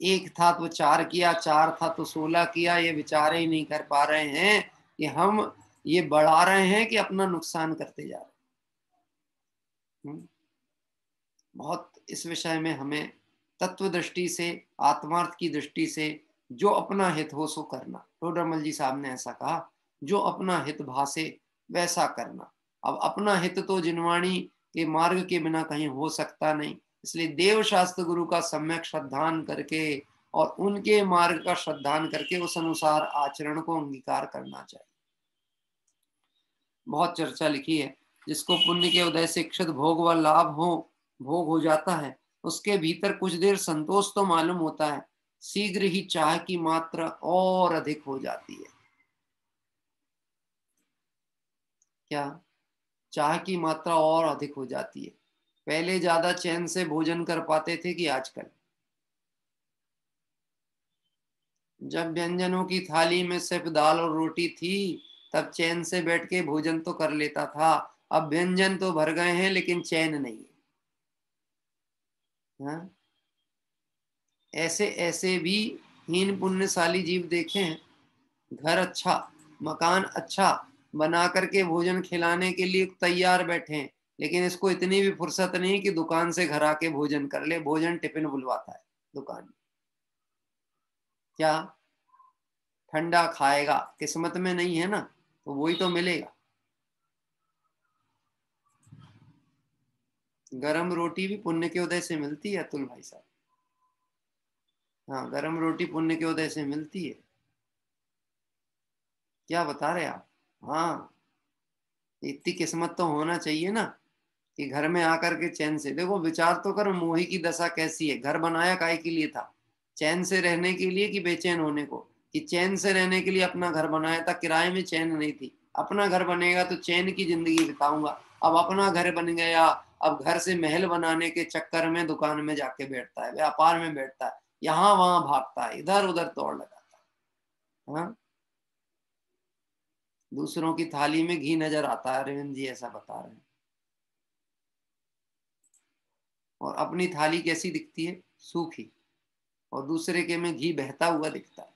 एक था तो 4 किया, 4 था तो 16 किया, ये विचार ही नहीं कर पा रहे हैं कि हम ये बढ़ा रहे हैं कि अपना नुकसान करते जा रहे हैं। बहुत इस विषय में हमें तत्व दृष्टि से, आत्मार्थ की दृष्टि से जो अपना हित हो सो करना। टोडरमल जी साहब ने ऐसा कहा, जो अपना हित भासे वैसा करना। अब अपना हित तो जिनवाणी के मार्ग के बिना कहीं हो सकता नहीं, इसलिए देव शास्त्र गुरु का सम्यक श्रद्धान करके और उनके मार्ग का श्रद्धान करके उस अनुसार आचरण को अंगीकार करना चाहिए। बहुत चर्चा लिखी है, जिसको पुण्य के उदय से इच्छित भोग व लाभ भोग हो जाता है, उसके भीतर कुछ देर संतोष तो मालूम होता है, शीघ्र ही चाह की मात्रा और अधिक हो जाती है। क्या? चाह की मात्रा और अधिक हो जाती है। पहले ज्यादा चैन से भोजन कर पाते थे कि आजकल? जब व्यंजनों की थाली में सिर्फ दाल और रोटी थी तब चैन से बैठ के भोजन तो कर लेता था। अब व्यंजन तो भर गए हैं लेकिन चैन नहीं है। हाँ? ऐसे ऐसे भी हीन पुण्यशाली जीव देखे हैं, घर अच्छा, मकान अच्छा बना करके भोजन खिलाने के लिए तैयार बैठे हैं, लेकिन इसको इतनी भी फुर्सत नहीं कि दुकान से घर आके भोजन कर ले। भोजन टिफिन बुलवाता है दुकान में। क्या? ठंडा खाएगा, किस्मत में नहीं है ना, तो वही तो मिलेगा। गरम रोटी भी पुण्य के उदय से मिलती है अतुल भाई साहब। हाँ, गरम रोटी पुण्य के उदय से मिलती है। क्या बता रहे आप? हाँ, इतनी किस्मत तो होना चाहिए ना कि घर में आकर के चैन से। देखो, विचार तो कर, मोही की दशा कैसी है। घर बनाया काहे के लिए था? चैन से रहने के लिए कि बेचैन होने को? कि चैन से रहने के लिए अपना घर बनाया था, किराए में चैन नहीं थी। अपना घर बनेगा तो चैन की जिंदगी बिताऊंगा। अब अपना घर बन गया, अब घर से महल बनाने के चक्कर में दुकान में जाके बैठता है, व्यापार में बैठता है, यहाँ वहां भागता है, इधर उधर तोड़ लगाता है। हाँ? दूसरों की थाली में घी नजर आता है, अरविंद जी ऐसा बता रहे हैं। और अपनी थाली कैसी दिखती है? सूखी। और दूसरे के में घी बहता हुआ दिखता है।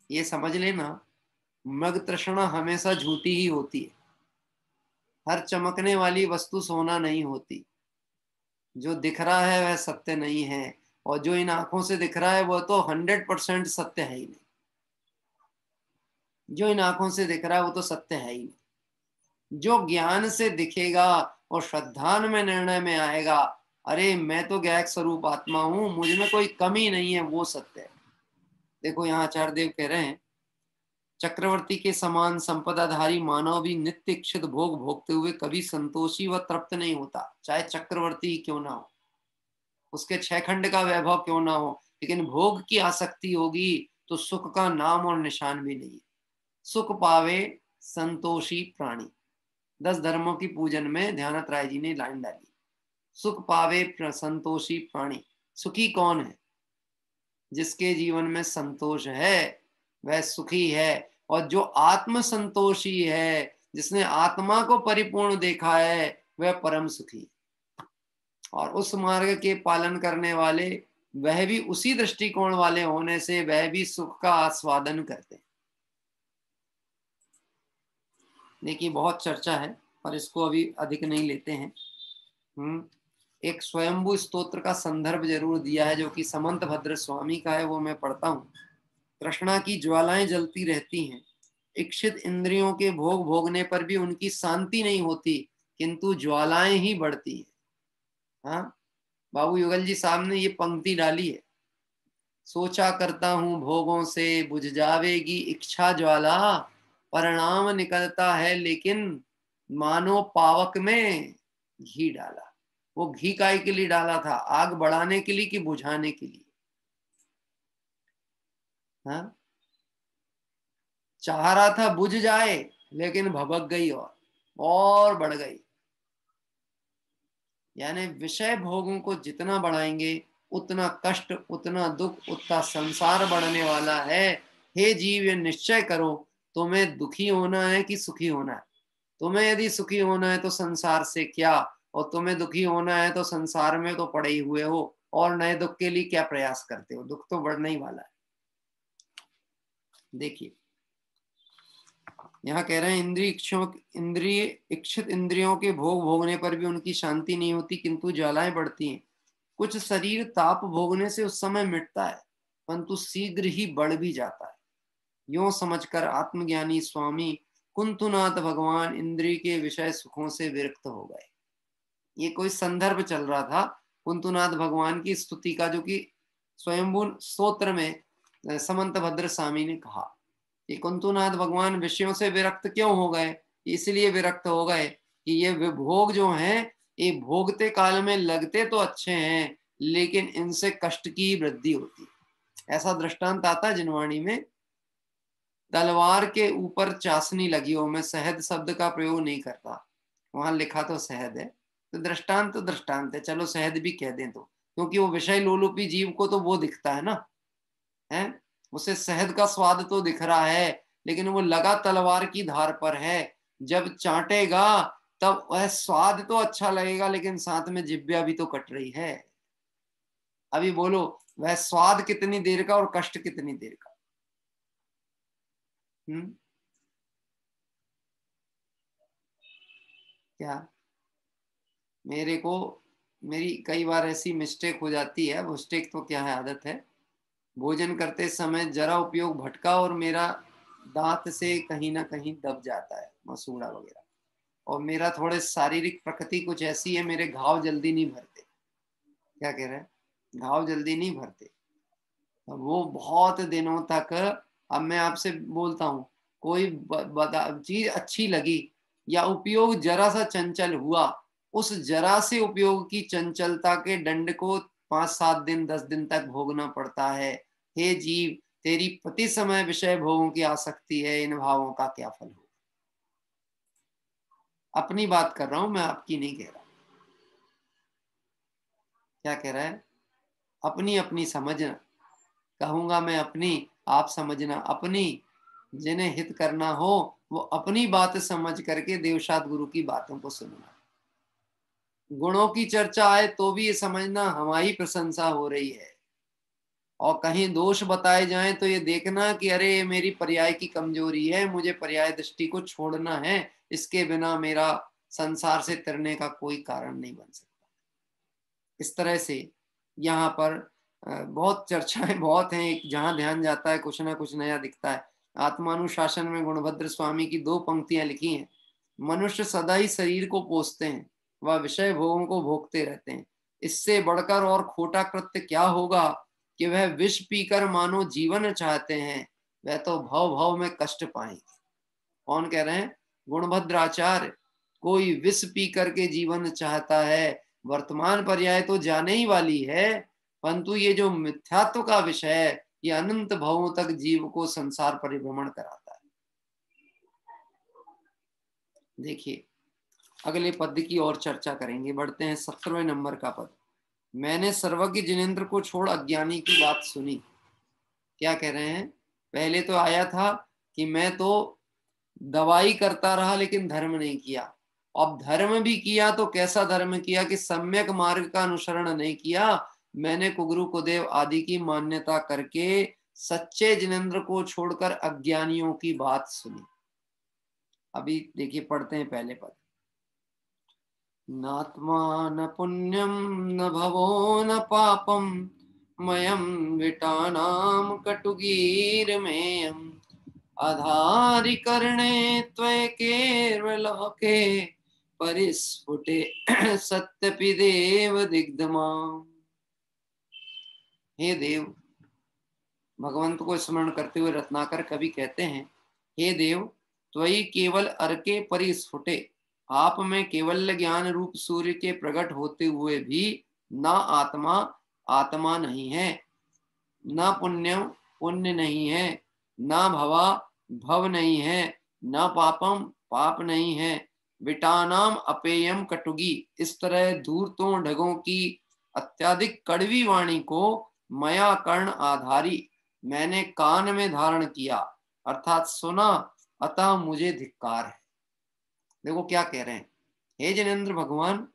ये समझ लेना, मृग तृष्णा हमेशा झूठी ही होती है। हर चमकने वाली वस्तु सोना नहीं होती। जो दिख रहा है वह सत्य नहीं है, और जो इन आंखों से दिख रहा है वह तो 100% सत्य है ही नहीं। जो इन आंखों से दिख रहा है वो तो सत्य है ही नहीं। जो ज्ञान से दिखेगा और श्रद्धान में निर्णय में आएगा, अरे मैं तो ज्ञायक स्वरूप आत्मा हूं, मुझ में कोई कमी नहीं है, वो सत्य है। देखो, यहाँ आचार्य देव कह रहे हैं, चक्रवर्ती के समान संपदाधारी मानव भी नित्य इच्छित भोग भोगते हुए कभी संतोषी व तृप्त नहीं होता। चाहे चक्रवर्ती ही क्यों ना हो, उसके 6 खंड का वैभव क्यों ना हो, लेकिन भोग की आसक्ति होगी तो सुख का नाम और निशान भी नहीं है। सुख पावे संतोषी प्राणी, 10 धर्मों की पूजन में ध्यानत राय जी ने लाइन डाली। सुख पावे संतोषी प्राणी। सुखी कौन है? जिसके जीवन में संतोष है वह सुखी है। और जो आत्म संतोषी है, जिसने आत्मा को परिपूर्ण देखा है, वह परम सुखी। और उस मार्ग के पालन करने वाले, वह भी उसी दृष्टिकोण वाले होने से वह भी सुख का आस्वादन करते हैं। देखिए, बहुत चर्चा है पर इसको अभी अधिक नहीं लेते हैं। एक स्वयंभू स्तोत्र का संदर्भ जरूर दिया है जो कि समंत भद्र स्वामी का है, वो मैं पढ़ता हूँ। तृष्णा की ज्वालाएं जलती रहती हैं, इच्छित इंद्रियों के भोग भोगने पर भी उनकी शांति नहीं होती, किंतु ज्वालाएं ही बढ़ती है। हाँ, बाबू युगल जी साहब ने ये पंक्ति डाली है, सोचा करता हूं भोगों से बुझ जावेगी इच्छा ज्वाला, परिणाम निकलता है लेकिन मानो पावक में घी डाला। वो घी काय के लिए डाला था? आग बढ़ाने के लिए कि बुझाने के लिए? हाँ, चाह रहा था बुझ जाए लेकिन भभक गई और बढ़ गई। यानी विषय भोगों को जितना बढ़ाएंगे उतना कष्ट, उतना दुख, उतना संसार बढ़ने वाला है। हे जीव, ये निश्चय करो, तुम्हें दुखी होना है कि सुखी होना है? तुम्हें यदि सुखी होना है तो संसार से क्या, और तुम्हें दुखी होना है तो संसार में तो पड़े ही हुए हो, और नए दुख के लिए क्या प्रयास करते हो? दुख तो बढ़ने ही वाला है। देखिए, यहाँ कह रहे हैं इंद्रिय इच्छित इंद्रियों के भोग भोगने पर भी उनकी शांति नहीं होती, किंतु ज्वालाएं बढ़ती हैं। कुछ शरीर ताप भोगने से उस समय मिटता है, परंतु शीघ्र ही बढ़ भी जाता है। यूं समझकर आत्मज्ञानी स्वामी कुंतुनाथ भगवान इंद्रिय के विषय सुखों से विरक्त हो गए। ये कोई संदर्भ चल रहा था कुंतुनाथ भगवान की स्तुति का, जो कि स्वयंभू स्तोत्र में समंत भद्र स्वामी ने कहा कि कुंतुनाथ भगवान विषयों से विरक्त क्यों हो गए। इसलिए विरक्त हो गए कि ये विभोग जो हैं, ये भोगते काल में लगते तो अच्छे हैं, लेकिन इनसे कष्ट की वृद्धि होती है। ऐसा दृष्टांत आता है जिनवाणी में, तलवार के ऊपर चाशनी लगी हो, मैं शहद शब्द का प्रयोग नहीं करता, वहां लिखा तो शहद है, तो दृष्टांत है, चलो शहद भी कह दें तो, क्योंकि वो विषय लोलुपी जीव को तो वो दिखता है ना, है उसे शहद का स्वाद तो दिख रहा है, लेकिन वो लगा तलवार की धार पर है। जब चाटेगा तब वह स्वाद तो अच्छा लगेगा, लेकिन साथ में जिब्या भी तो कट रही है। अभी बोलो वह स्वाद कितनी देर का और कष्ट कितनी देर का। क्या मेरी कई बार ऐसी मिस्टेक हो जाती है, मिस्टेक तो क्या है, आदत है, भोजन करते समय जरा उपयोग भटका और मेरा दांत से कहीं ना कहीं दब जाता है, मसूड़ा वगैरह, और मेरा थोड़े शारीरिक प्रकृति कुछ ऐसी है, मेरे घाव जल्दी नहीं भरते। क्या कह रहे हैं, घाव जल्दी नहीं भरते, वो बहुत दिनों तक। अब मैं आपसे बोलता हूँ, कोई चीज अच्छी लगी या उपयोग जरा सा चंचल हुआ, उस जरा से उपयोग की चंचलता के दंड को 5-7 दिन 10 दिन तक भोगना पड़ता है। हे जीव, तेरी प्रति समय विषय भोगों की आसक्ति है, इन भावों का क्या फल हो। अपनी बात कर रहा हूं मैं, आपकी नहीं कह रहा। क्या कह रहा है, अपनी अपनी समझना, कहूंगा मैं अपनी, आप समझना अपनी। जिन्हें हित करना हो वो अपनी बात समझ करके देवशाद गुरु की बातों को सुनना। गुणों की चर्चा आए तो भी ये समझना हमारी प्रशंसा हो रही है, और कहीं दोष बताए जाएं तो ये देखना कि अरे ये मेरी पर्याय की कमजोरी है, मुझे पर्याय दृष्टि को छोड़ना है, इसके बिना मेरा संसार से तरने का कोई कारण नहीं बन सकता। इस तरह से यहाँ पर बहुत चर्चाएं बहुत हैं, जहां ध्यान जाता है कुछ ना कुछ नया दिखता है। आत्मानुशासन में गुणभद्र स्वामी की 2 पंक्तियां लिखी हैं। मनुष्य सदा ही शरीर को पोसते हैं, वह विषय भोगों को भोगते रहते हैं। इससे बढ़कर और खोटा कृत्य क्या होगा कि वह विष पीकर मानो जीवन चाहते हैं, वह तो भव भव में कष्ट पाएंगे। कौन कह रहे हैं, गुणभद्राचार्य। कोई विष पी करके जीवन चाहता है, वर्तमान पर्याय तो जाने ही वाली है, परंतु ये जो मिथ्यात्व का विषय है, ये अनंत भवों तक जीव को संसार परिभ्रमण कराता है। देखिए अगले पद की और चर्चा करेंगे, बढ़ते हैं 17वें नंबर का पद। मैंने सर्वज्ञ जिनेंद्र को छोड़ अज्ञानी की बात सुनी। क्या कह रहे हैं, पहले तो आया था कि मैं तो दवाई करता रहा लेकिन धर्म नहीं किया। अब धर्म भी किया तो कैसा धर्म किया कि सम्यक मार्ग का अनुसरण नहीं किया। मैंने कुगुरु कुदेव आदि की मान्यता करके सच्चे जिनेंद्र को छोड़कर अज्ञानियों की बात सुनी। अभी देखिए पढ़ते हैं पहले पद। नात्मा न पुण्यम न भवो न पापम मयम विटानाम कटुगीरमेयम् आधारीकरणे त्वयैकेर्वलोके परिस्फुटे सत्यपि देव दिग्धमाम्। हे देव, भगवंत को स्मरण करते हुए रत्नाकर कवि कहते हैं, हे देव, त्वयि केवल अर्के परिस्फुटे, आप में केवल ज्ञान रूप सूर्य के प्रकट होते हुए भी ना आत्मा आत्मा नहीं है, ना पुण्यम पुण्य नहीं है, ना भवा भव नहीं है, ना पापम पाप नहीं है, विटानाम अपेयम कटुगी। इस तरह धूर्तों ढगों की अत्याधिक कड़वी वाणी को मया कर्ण आधारी, मैंने कान में धारण किया, अर्थात सुना, अतः मुझे धिक्कार है। देखो क्या कह रहे हैं, हे जिनेंद्र भगवान,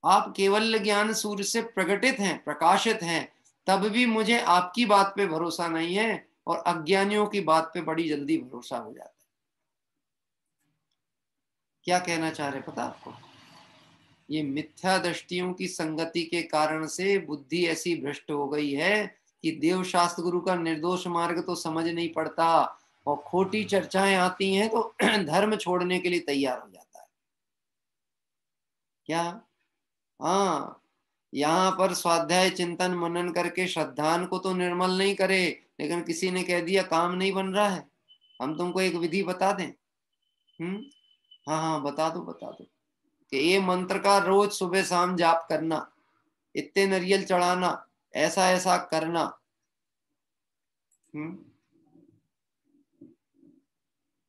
आप केवल ज्ञान सूर्य से प्रकटित हैं, प्रकाशित हैं, तब भी मुझे आपकी बात पे भरोसा नहीं है, और अज्ञानियों की बात पे बड़ी जल्दी भरोसा हो जाता है। क्या कहना चाह रहे पता आपको? ये मिथ्या दृष्टियों की संगति के कारण से बुद्धि ऐसी भ्रष्ट हो गई है कि देव शास्त्र गुरु का निर्दोष मार्ग तो समझ नहीं पड़ता, और खोटी चर्चाएं आती हैं तो धर्म छोड़ने के लिए तैयार हो जाता है। क्या? हाँ, यहाँ पर स्वाध्याय चिंतन मनन करके श्रद्धान को तो निर्मल नहीं करे, लेकिन किसी ने कह दिया काम नहीं बन रहा है, हम तुमको एक विधि बता दें। हाँ हाँ, बता दो बता दो कि ये मंत्र का रोज सुबह शाम जाप करना, इतने नरियल चढ़ाना, ऐसा ऐसा करना।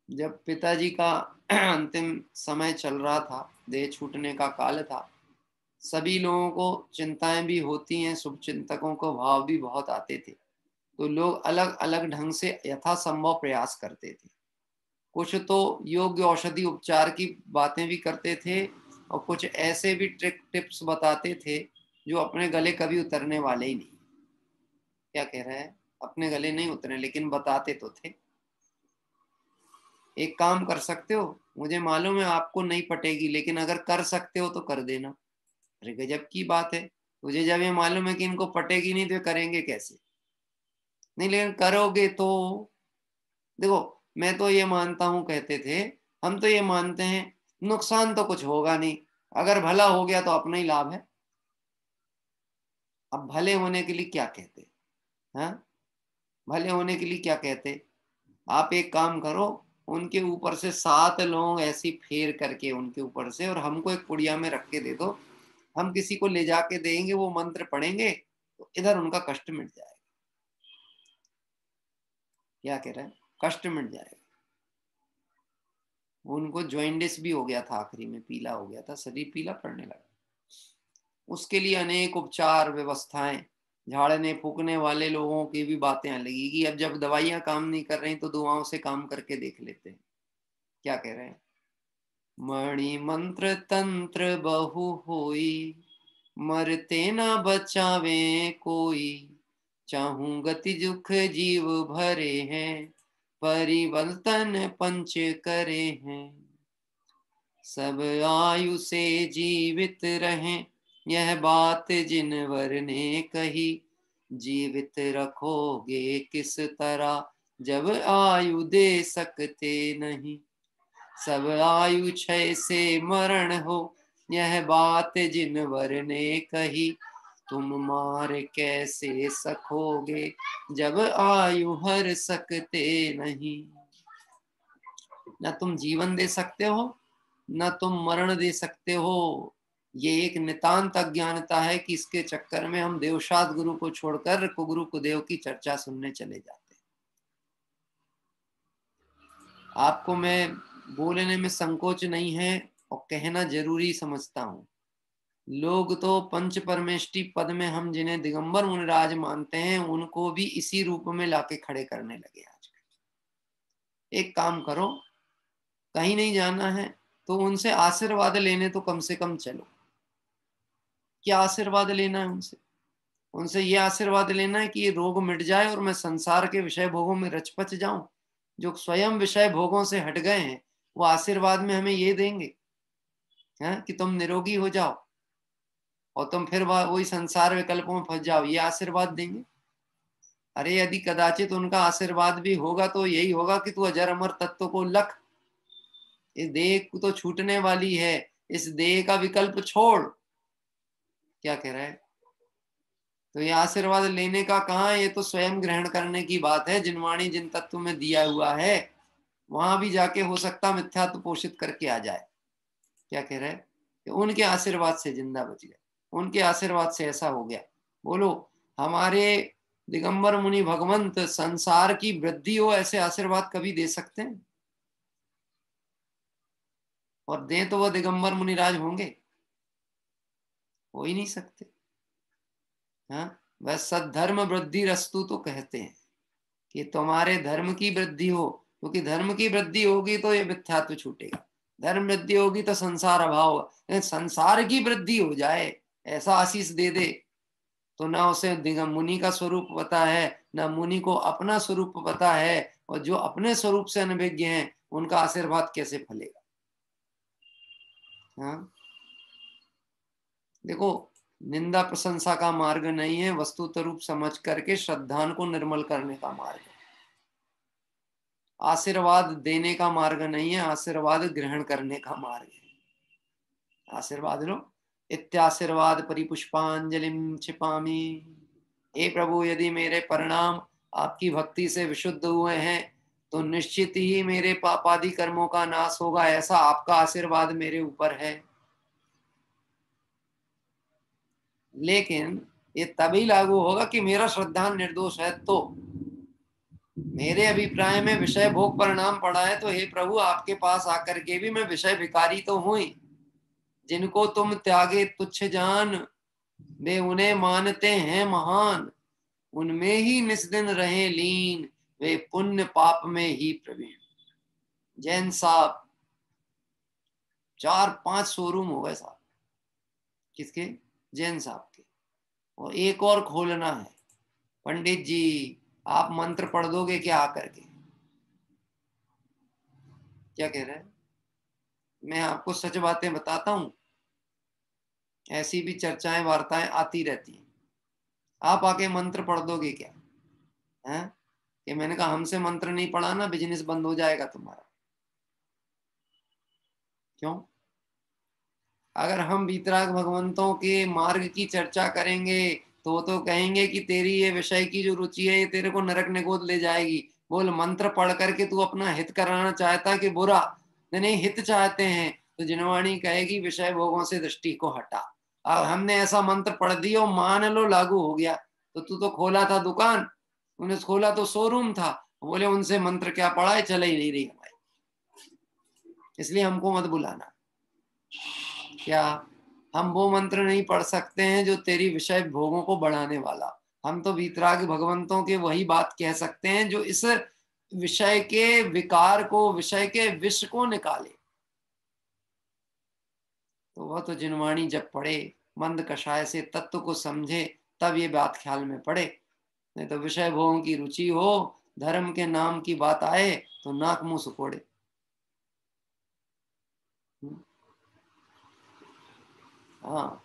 जब पिताजी का अंतिम समय चल रहा था, देह छूटने का काल था, सभी लोगों को चिंताएं भी होती हैं, शुभ चिंतकों को भाव भी बहुत आते थे, तो लोग अलग अलग ढंग से यथासंभव प्रयास करते थे। कुछ तो योग्य औषधि उपचार की बातें भी करते थे, और कुछ ऐसे भी ट्रिक टिप्स बताते थे जो अपने गले कभी उतरने वाले ही नहीं। क्या कह रहे हैं? अपने गले नहीं उतरे, लेकिन बताते तो थे। एक काम कर सकते हो, मुझे मालूम है आपको नहीं पटेगी, लेकिन अगर कर सकते हो तो कर देना। अरे गजब की बात है, तुझे जब ये मालूम है कि इनको पटेगी नहीं तो ये करेंगे कैसे? नहीं, लेकिन करोगे तो देखो, मैं तो ये मानता हूं, कहते थे, हम तो ये मानते हैं नुकसान तो कुछ होगा नहीं, अगर भला हो गया तो अपना ही लाभ है। अब भले होने के लिए क्या कहते? हाँ, भले होने के लिए क्या कहते? आप एक काम करो, उनके ऊपर से 7 लोग ऐसी फेर करके उनके ऊपर से, और हमको एक पुड़िया में रख के दे दो, हम किसी को ले जाके देंगे, वो मंत्र पढ़ेंगे तो इधर उनका कष्ट मिट जाएगा। क्या कह रहे हैं? कष्ट मिट जाएगा। उनको जॉइंडिस भी हो गया था, आखिरी में पीला हो गया था, शरीर पीला पड़ने लगा। उसके लिए अनेक उपचार व्यवस्थाएं, झाड़ने फूकने वाले लोगों की भी बातें अलगी कि अब जब दवाइयां काम नहीं कर रही तो दुआओं से काम करके देख लेते हैं। क्या कह रहे हैं? मणि मंत्र तंत्र बहु होई, मरते ना बचावे कोई, चाहूं गति दुख जीव भरे हैं, परिवर्तन पंच करे हैं। सब आयु से जीवित रहें, यह बात जिनवर ने कही, जीवित रखोगे किस तरह जब आयु दे सकते नहीं। सब आयु क्षय से मरण हो, यह बात जिनवर ने कही, तुम मार कैसे सकोगे जब आयु हर सकते नहीं। ना तुम जीवन दे सकते हो, ना तुम मरण दे सकते हो। ये एक नितांत अज्ञानता है कि इसके चक्कर में हम देवशाद गुरु को छोड़कर कुगुरु कुदेव की चर्चा सुनने चले जाते हैं। आपको मैं बोलने में संकोच नहीं है और कहना जरूरी समझता हूं, लोग तो पंच परमेष्टि पद में हम जिन्हें दिगंबर मुनिराज मानते हैं, उनको भी इसी रूप में लाके खड़े करने लगे आजकल। एक काम करो, कहीं नहीं जाना है तो उनसे आशीर्वाद लेने तो कम से कम चलो। क्या आशीर्वाद लेना है उनसे? उनसे ये आशीर्वाद लेना है कि ये रोग मिट जाए और मैं संसार के विषय भोगों में रचपच जाऊं। जो स्वयं विषय भोगों से हट गए हैं वो आशीर्वाद में हमें ये देंगे कि तुम निरोगी हो जाओ और तुम फिर वही संसार विकल्पों में फंस जाओ, ये आशीर्वाद देंगे? अरे यदि कदाचित उनका आशीर्वाद भी होगा तो यही होगा कि तू अजर अमर तत्व को लख, इस देह तो छूटने वाली है, इस देह का विकल्प छोड़। क्या कह रहा है? तो ये आशीर्वाद लेने का कहाँ, ये तो स्वयं ग्रहण करने की बात है। जिनवाणी जिन तत्व में दिया हुआ है वहां भी जाके हो सकता मिथ्यात्व पोषित करके आ जाए। क्या कह रहे हैं? कि उनके आशीर्वाद से जिंदा बच गए, उनके आशीर्वाद से ऐसा हो गया। बोलो, हमारे दिगंबर मुनि भगवंत संसार की वृद्धि हो ऐसे आशीर्वाद कभी दे सकते हैं? और दें तो वह दिगंबर मुनिराज होंगे? हो ही नहीं सकते। हाँ, वह सद्धर्म वृद्धि रस्तु तो कहते हैं कि तुम्हारे धर्म की वृद्धि हो, क्योंकि धर्म की वृद्धि होगी तो ये मिथ्यात्व छूटेगा, धर्म वृद्धि होगी तो संसार अभाव होगा। संसार की वृद्धि हो जाए ऐसा आशीष दे दे तो ना उसे मुनि का स्वरूप पता है, ना मुनि को अपना स्वरूप पता है, और जो अपने स्वरूप से अनभिज्ञ हैं उनका आशीर्वाद कैसे फलेगा? हाँ, देखो, निंदा प्रशंसा का मार्ग नहीं है, वस्तुत रूप समझ करके श्रद्धान को निर्मल करने का मार्ग है। आशीर्वाद देने का मार्ग नहीं है, आशीर्वाद ग्रहण करने का मार्ग है। आशीर्वाद लो, इत्याशीर्वाद परिपुष्पांजलिम क्षिपामि। हे प्रभु, यदि मेरे परिणाम आपकी भक्ति से विशुद्ध हुए हैं तो निश्चित ही मेरे पापादि कर्मों का नाश होगा, ऐसा आपका आशीर्वाद मेरे ऊपर है। लेकिन ये तभी लागू होगा कि मेरा श्रद्धान निर्दोष है। तो मेरे अभिप्राय में विषय भोग परिणाम पड़ा है, तो हे प्रभु, आपके पास आकर के भी मैं विषय भिखारी तो हूं ही। जिनको तुम त्यागे तुच्छ जान, वे उन्हें मानते हैं महान। उनमें ही निस्दिन रहे लीन, वे पुण्य पाप में ही प्रवीण। जैन साहब 4-5 शोरूम हो गए साहब। किसके? जैन साहब के। और एक और खोलना है। पंडित जी, आप मंत्र पढ़ दोगे क्या आकर के? क्या कह रहे हैं? मैं आपको सच बातें बताता हूं, ऐसी भी चर्चाएं वार्ताएं आती रहती हैं। आप आके मंत्र पढ़ दोगे क्या? हैं? कि मैंने कहा हमसे मंत्र नहीं पढ़ा ना, बिजनेस बंद हो जाएगा तुम्हारा। क्यों? अगर हम वीतराग भगवंतों के मार्ग की चर्चा करेंगे तो कहेंगे कि तेरी ये विषय की जो रुचि है ये तेरे को नरक निगोद ले जाएगी। बोल, मंत्र पढ़ करके तू अपना हित कराना चाहता कि बुरा? नहीं, हित चाहते हैं तो जिनवाणी कहेगी विषय भोगों से दृष्टि को हटा। अब हमने ऐसा मंत्र पढ़ दिया, मान लो लागू हो गया, तो तू तो खोला था दुकान, उन्हें खोला तो शोरूम था, बोले उनसे मंत्र क्या पढ़ा है, चल ही नहीं रही हमारी, इसलिए हमको मत बुलाना। क्या हम वो मंत्र नहीं पढ़ सकते हैं जो तेरी विषय भोगों को बढ़ाने वाला? हम तो वीतराग भगवंतों के वही बात कह सकते हैं जो इस विषय के विकार को, विषय के विष को निकाले। तो वह तो जिनवाणी जब पढ़े, मंद कषाय से तत्व को समझे, तब ये बात ख्याल में पड़े। नहीं तो विषय भोगों की रुचि हो, धर्म के नाम की बात आए तो नाक मुंह सुकोड़े। हाँ,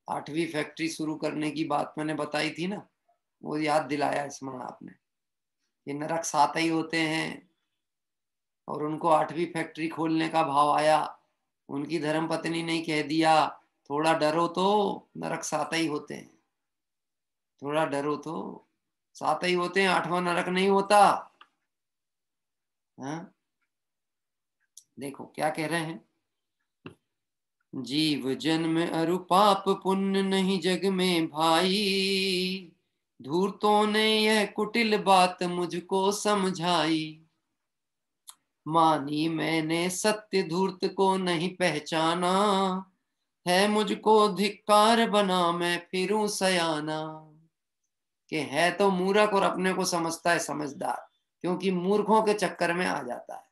8वीं फैक्ट्री शुरू करने की बात मैंने बताई थी ना, वो याद दिलाया स्मरण आपने। ये नरक 7 ही होते हैं और उनको 8वीं फैक्ट्री खोलने का भाव आया। उनकी धर्म पत्नी ने कह दिया थोड़ा डरो तो नरक 7 ही होते हैं, थोड़ा डरो तो 7 ही होते हैं, 8वां नरक नहीं होता। हाँ, देखो क्या कह रहे हैं। जीव जन्म अरु पाप पुण्य नहीं जग में भाई, धूर्तों ने यह कुटिल बात मुझको समझाई। मानी मैंने सत्य, धूर्त को नहीं पहचाना, है मुझको धिक्कार बना मैं फिरूं सयाना। कि है तो मूर्ख और अपने को समझता है समझदार, क्योंकि मूर्खों के चक्कर में आ जाता है।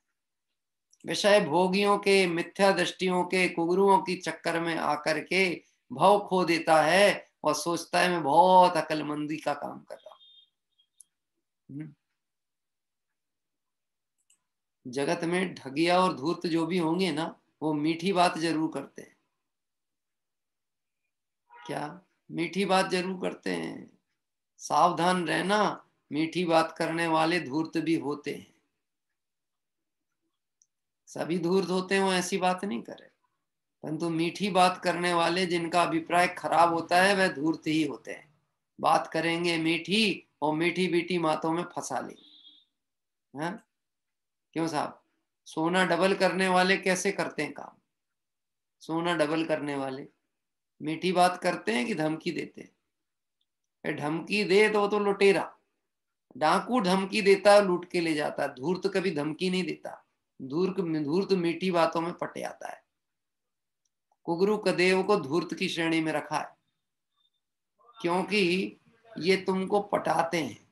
विषय भोगियों के, मिथ्या दृष्टियों के, कुगुरुओं की चक्कर में आकर के भव खो देता है और सोचता है मैं बहुत अकलमंदी का काम कर रहा हूं। जगत में ठगिया और धूर्त जो भी होंगे ना, वो मीठी बात जरूर करते हैं। क्या? मीठी बात जरूर करते हैं। सावधान रहना, मीठी बात करने वाले धूर्त भी होते हैं। सभी धूर्त होते हैं वो ऐसी बात नहीं करे, परंतु मीठी बात करने वाले जिनका अभिप्राय खराब होता है वह धूर्त ही होते हैं। बात करेंगे मीठी और मीठी बीठी बातों में फंसा लेंगे। हाँ? क्यों साहब? सोना डबल करने वाले कैसे करते हैं काम? सोना डबल करने वाले मीठी बात करते हैं कि धमकी देते हैं? धमकी दे तो वो तो लुटेरा, डाकू धमकी देता है, लूट के ले जाता है। धूर्त कभी धमकी नहीं देता, धूर्त मीठी बातों में पट जाता है। कुगरू कदेव को धूर्त की श्रेणी में रखा है, क्योंकि ये तुमको पटाते हैं।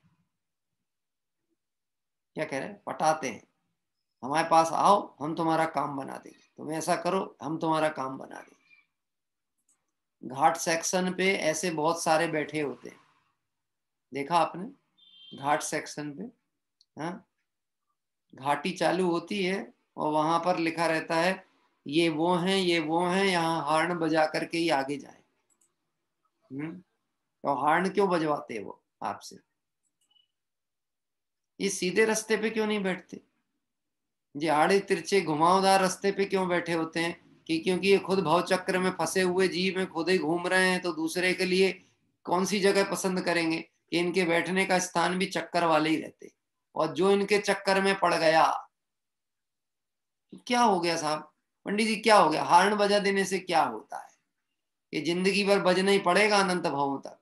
क्या कह रहे हैं? पटाते हैं। हमारे पास आओ, हम तुम्हारा काम बना देंगे, तुम ऐसा करो, हम तुम्हारा काम बना देंगे। घाट सेक्शन पे ऐसे बहुत सारे बैठे होते हैं, देखा आपने? घाट सेक्शन पे, हाँ, घाटी चालू होती है और वहां पर लिखा रहता है ये वो हैं, ये वो हैं, यहाँ हार्न बजा करके ही आगे जाए। तो हार्न क्यों बजवाते वो आपसे? ये सीधे रास्ते पे क्यों नहीं बैठते? ये आड़े तिरछे घुमावदार रास्ते पे क्यों बैठे होते हैं? क्योंकि ये खुद भव चक्र में फंसे हुए जीव में खुद ही घूम रहे हैं, तो दूसरे के लिए कौन सी जगह पसंद करेंगे कि इनके बैठने का स्थान भी चक्कर वाले ही रहते। और जो इनके चक्कर में पड़ गया, क्या हो गया साहब? पंडित जी क्या हो गया? हार्न बजा देने से क्या होता है? ये जिंदगी भर बजना ही पड़ेगा अनंत भवों तक।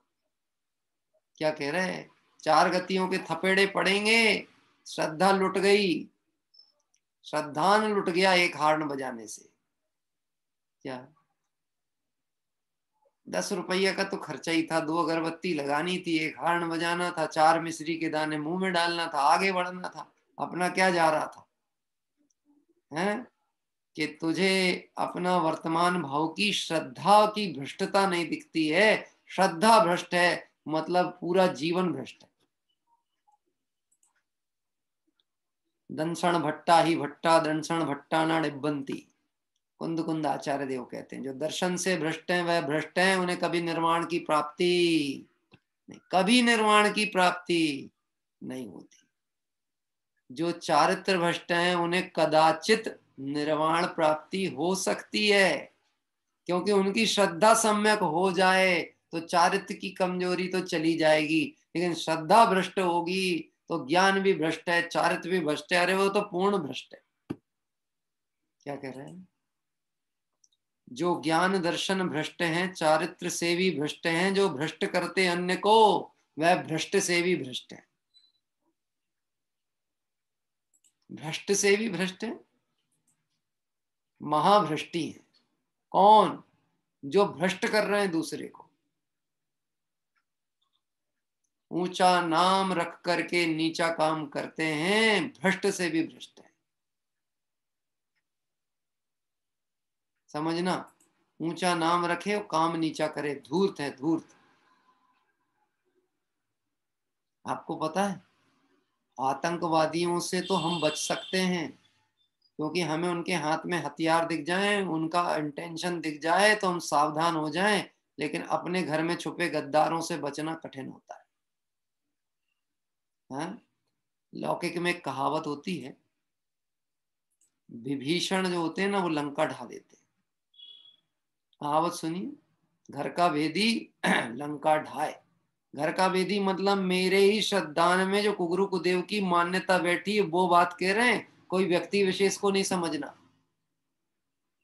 क्या कह रहे हैं? 4 गतियों के थपेड़े पड़ेंगे, श्रद्धा लुट गई, श्रद्धान लुट गया एक हार्न बजाने से। क्या 10 रुपया का तो खर्चा ही था, 2 अगरबत्ती लगानी थी, एक हार्न बजाना था, 4 मिश्री के दाने मुंह में डालना था, आगे बढ़ना था। अपना क्या जा रहा था? हैं कि तुझे अपना वर्तमान भाव की श्रद्धा की भ्रष्टता नहीं दिखती है। श्रद्धा भ्रष्ट है मतलब पूरा जीवन भ्रष्ट है। दंसण भट्टा ही भट्टा, दंसण भट्टा ना डिब्बंती, कुंद कुंद आचार्य देव कहते हैं। जो दर्शन से भ्रष्ट हैं वह भ्रष्ट हैं, उन्हें कभी निर्वाण की प्राप्ति नहीं, कभी निर्वाण की प्राप्ति नहीं होती। जो चारित्र भ्रष्ट हैं उन्हें कदाचित निर्वाण प्राप्ति हो सकती है, क्योंकि उनकी श्रद्धा सम्यक हो जाए तो चारित्र की कमजोरी तो चली जाएगी। लेकिन श्रद्धा भ्रष्ट होगी तो ज्ञान भी भ्रष्ट है, चारित्र भी भ्रष्ट है। अरे वो तो पूर्ण भ्रष्ट है। क्या कह रहे हैं? जो ज्ञान दर्शन भ्रष्ट हैं, चारित्र से भी भ्रष्ट हैं, जो भ्रष्ट करते अन्य को वह भ्रष्ट से भी भ्रष्ट है। भ्रष्ट से भी भ्रष्ट है, महाभ्रष्टी है। कौन? जो भ्रष्ट कर रहे हैं दूसरे को। ऊंचा नाम रख करके नीचा काम करते हैं, भ्रष्ट से भी भ्रष्ट है। समझना, ऊंचा नाम रखे और काम नीचा करे, धूर्त है, धूर्त। आपको पता है आतंकवादियों से तो हम बच सकते हैं, क्योंकि हमें उनके हाथ में हथियार दिख जाए, उनका इंटेंशन दिख जाए तो हम सावधान हो जाएं। लेकिन अपने घर में छुपे गद्दारों से बचना कठिन होता है। हाँ? लौकिक में एक कहावत होती है, विभीषण जो होते हैं ना वो लंका ढा देते हैं। कहावत सुनिए, घर का भेदी लंका ढाए। घर का भेदी मतलब मेरे ही श्रद्धान में जो कुगुरु कुदेव की मान्यता बैठी है वो बात कह रहे हैं, कोई व्यक्ति विशेष को नहीं समझना।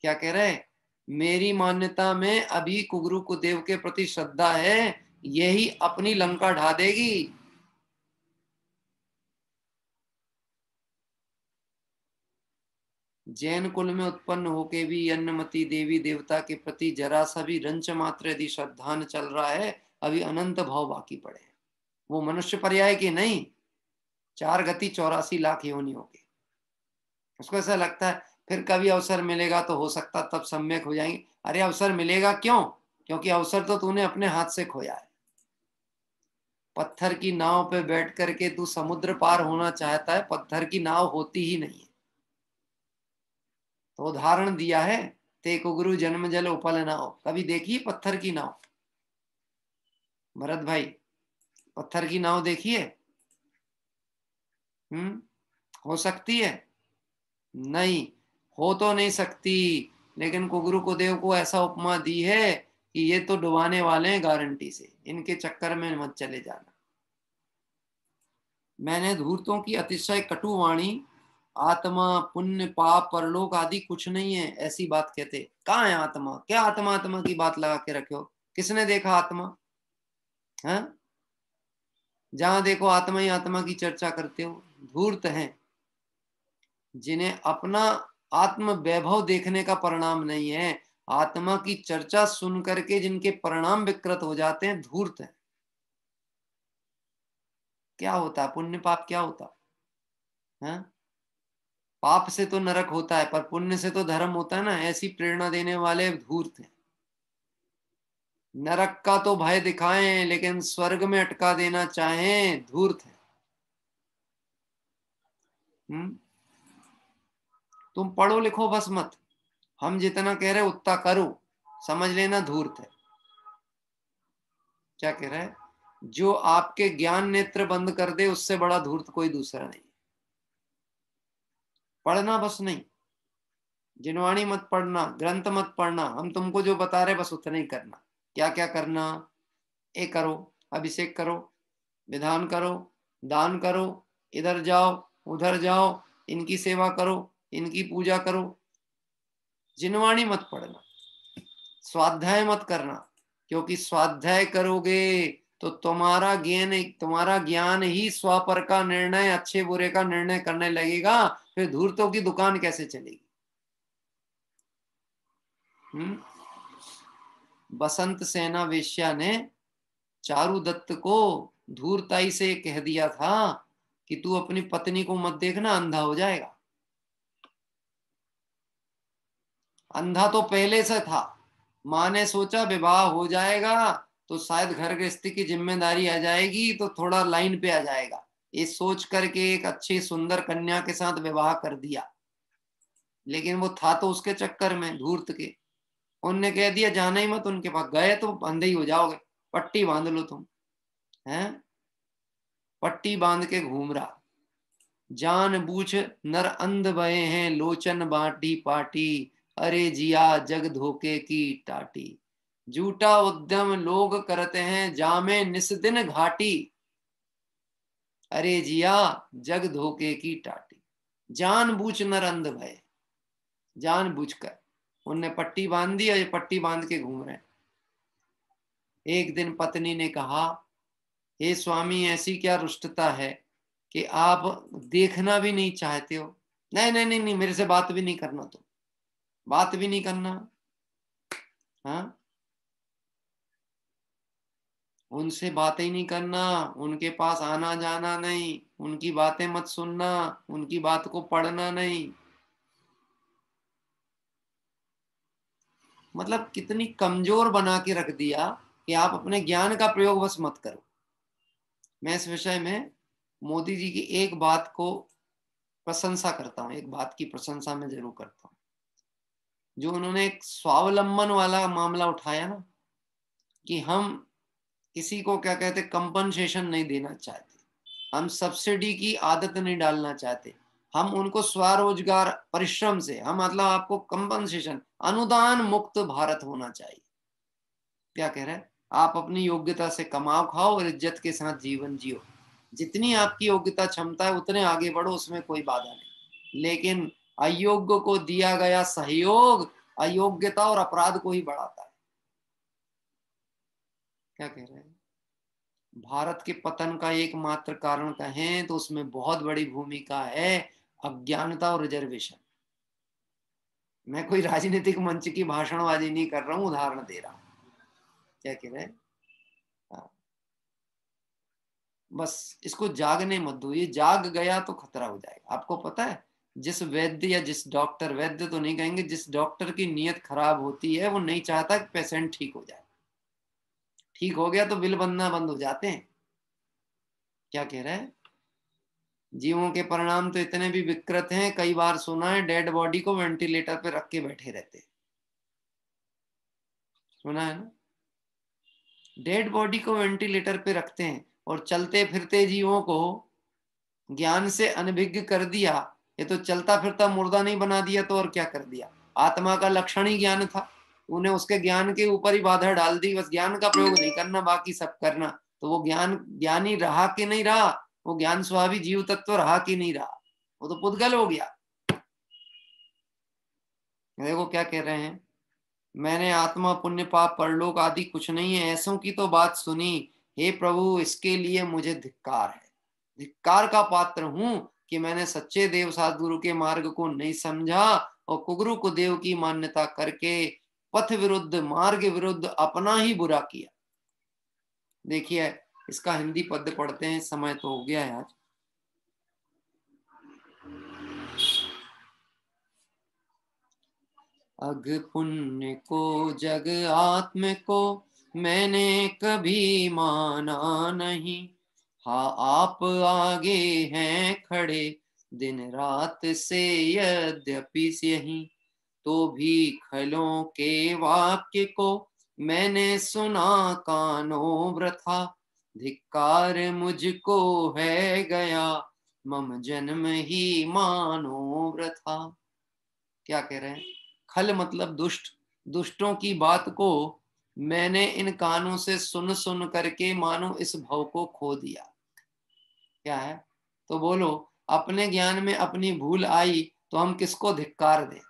क्या कह रहे हैं? मेरी मान्यता में अभी कुगुरु कुदेव के प्रति श्रद्धा है, यही अपनी लंका ढा देगी। जैन कुल में उत्पन्न होके भी अन्नमती देवी देवता के प्रति जरा सा भी रंच मात्र यदि श्रद्धान चल रहा है, अभी अनंत भाव बाकी पड़े हैं। वो मनुष्य पर्याय के नहीं, 4 गति 84 लाख योनियों के। उसको ऐसा लगता है फिर कभी अवसर मिलेगा तो हो सकता तब सम्यक हो जाएंगे। अरे अवसर मिलेगा क्यों? क्योंकि अवसर तो तूने अपने हाथ से खोया है। पत्थर की नाव पे बैठ करके तू समुद्र पार होना चाहता है, पत्थर की नाव होती ही नहीं है। तो उदाहरण दिया है, ते कुगुरु जन्म जल उपल नाव। कभी देखी पत्थर की नाव? भरत भाई, पत्थर की नाव देखिए? हो सकती है? नहीं, हो तो नहीं सकती। लेकिन कुगुरु कुदेव को ऐसा उपमा दी है कि ये तो डुबाने वाले हैं गारंटी से, इनके चक्कर में मत चले जाना। मैंने धूर्तों की अतिशय कटु वाणी, आत्मा पुण्य पाप परलोक आदि कुछ नहीं है, ऐसी बात कहते। कहाँ है आत्मा? क्या आत्मा आत्मा की बात लगा के रखे हो? किसने देखा आत्मा? है जहां देखो आत्मा ही आत्मा की चर्चा करते हो। धूर्त हैं जिन्हें अपना आत्म वैभव देखने का परिणाम नहीं है, आत्मा की चर्चा सुन करके जिनके परिणाम विकृत हो जाते हैं, धूर्त है। क्या होता है? पुण्य पाप क्या होता है? पाप से तो नरक होता है, पर पुण्य से तो धर्म होता है ना। ऐसी प्रेरणा देने वाले धूर्त हैं। नरक का तो भय दिखाएं लेकिन स्वर्ग में अटका देना चाहें, धूर्त है। तुम पढ़ो लिखो बस मत, हम जितना कह रहे उतना करो, समझ लेना धूर्त है। क्या कह रहा है? जो आपके ज्ञान नेत्र बंद कर दे उससे बड़ा धूर्त कोई दूसरा नहीं। पढ़ना बस नहीं, जिनवाणी मत पढ़ना, ग्रंथ मत पढ़ना, हम तुमको जो बता रहे बस उतना ही करना। क्या क्या करना? ये करो, अभिषेक करो, विधान करो, दान करो, इधर जाओ उधर जाओ, इनकी सेवा करो, इनकी पूजा करो। जिनवाणी मत पढ़ना, स्वाध्याय मत करना, क्योंकि स्वाध्याय करोगे तो तुम्हारा ज्ञान ही स्वपर का निर्णय, अच्छे बुरे का निर्णय करने लगेगा। फिर धूर्तों की दुकान कैसे चलेगी? बसंत सेना वेश्या ने चारु दत्त को धूर्ताई से कह दिया था कि तू अपनी पत्नी को मत देखना, अंधा हो जाएगा। अंधा तो पहले से था, माँ ने सोचा विवाह हो जाएगा तो शायद घर गृहस्थी की जिम्मेदारी आ जाएगी तो थोड़ा लाइन पे आ जाएगा, ये सोच करके एक अच्छी सुंदर कन्या के साथ विवाह कर दिया। लेकिन वो था तो उसके चक्कर में धूर्त के, उनने कह दिया जाना ही मत उनके पास, गए तो अंधे ही हो जाओगे, पट्टी बांध लो तुम। हैं? पट्टी बांध के घूम रहा, जान बूझ नर अंध भये हैं, लोचन बाटी पाटी, अरे जिया जग धोखे की टाटी। झूठा उद्यम लोग करते हैं, जामे निस्दिन घाटी, अरे जिया जग धोखे की टाटी। जान बूझ नर अंध भये, जान बूझकर उनने पट्टी बांध दी और ये पट्टी बांध के घूम रहे हैं। एक दिन पत्नी ने कहा, हे स्वामी ऐसी क्या रुष्टता है कि आप देखना भी नहीं चाहते हो? नहीं नहीं नहीं नहीं, मेरे से बात भी नहीं करना, तो बात भी नहीं करना। हाँ, उनसे बातें ही नहीं करना, उनके पास आना जाना नहीं, उनकी बातें मत सुनना, उनकी बात को पढ़ना नहीं। मतलब कितनी कमजोर बना के रख दिया कि आप अपने ज्ञान का प्रयोग बस मत करो। मैं इस विषय में मोदी जी की एक बात को प्रशंसा करता हूँ, एक बात की प्रशंसा मैं जरूर करता हूँ, जो उन्होंने एक स्वावलंबन वाला मामला उठाया ना, कि हम किसी को क्या कहते कंपनसेशन नहीं देना चाहते, हम सब्सिडी की आदत नहीं डालना चाहते, हम उनको स्वरोजगार परिश्रम से, हम मतलब आपको कंपनसेशन, अनुदान मुक्त भारत होना चाहिए। क्या कह रहे हैं? आप अपनी योग्यता से कमाओ खाओ और इज्जत के साथ जीवन जियो, जितनी आपकी योग्यता क्षमता है उतने आगे बढ़ो, उसमें कोई बाधा नहीं। लेकिन अयोग्य को दिया गया सहयोग अयोग्यता और अपराध को ही बढ़ाता है। क्या कह रहे हैं? भारत के पतन का एकमात्र कारण कहें तो उसमें बहुत बड़ी भूमिका है अज्ञानता और रिजर्वेशन। मैं कोई राजनीतिक मंच की भाषणबाजी नहीं कर रहा हूं, उदाहरण दे रहा हूं। क्या कह रहे हैं? बस इसको जागने मत दो, ये जाग गया तो खतरा हो जाएगा। आपको पता है, जिस वैद्य या जिस डॉक्टर, वैद्य तो नहीं कहेंगे, जिस डॉक्टर की नीयत खराब होती है वो नहीं चाहता कि पेशेंट ठीक हो जाए। ठीक हो गया तो बिल बनना बंद हो जाते हैं। क्या कह रहे हैं? जीवों के परिणाम तो इतने भी विकृत हैं, कई बार सुना है डेड बॉडी को वेंटिलेटर पे रख के बैठे रहते, सुना है ना? डेड बॉडी को वेंटिलेटर पे रखते हैं और चलते फिरते जीवों को ज्ञान से अनभिज्ञ कर दिया। ये तो चलता फिरता मुर्दा नहीं बना दिया तो और क्या कर दिया? आत्मा का लक्षण ही ज्ञान था, उन्हें उसके ज्ञान के ऊपर ही बाधा डाल दी, बस ज्ञान का प्रयोग नहीं करना, बाकी सब करना। तो वो ज्ञानी रहा कि नहीं रहा? वो ज्ञान स्वाभावी जीव तत्व रहा कि नहीं रहा? वो तो पुद्गल हो गया। देखो क्या कह रहे हैं, मैंने आत्मा पुण्य पाप परलोक आदि कुछ नहीं है, ऐसों की तो बात सुनी, हे प्रभु इसके लिए मुझे धिक्कार है, धिक्कार का पात्र हूं कि मैंने सच्चे देव सद्गुरु के मार्ग को नहीं समझा और कुगुरु कुदेव की मान्यता करके पथ विरुद्ध, मार्ग विरुद्ध अपना ही बुरा किया। देखिए इसका हिंदी पद्य पढ़ते हैं, समय तो हो गया है आज। अग पुण्य को जग आत्म को मैंने कभी माना नहीं, हाँ आप आगे हैं खड़े दिन रात से यद्यपि यही, तो भी खलों के वाक्य को मैंने सुना कानों वृथा। धिक्कार मुझको है गया, मम जन्म ही मानो वृथा। क्या कह रहे हैं? खल मतलब दुष्ट, दुष्टों की बात को मैंने इन कानों से सुन सुन करके मानो इस भव को खो दिया। क्या है? तो बोलो, अपने ज्ञान में अपनी भूल आई तो हम किसको धिक्कार दें?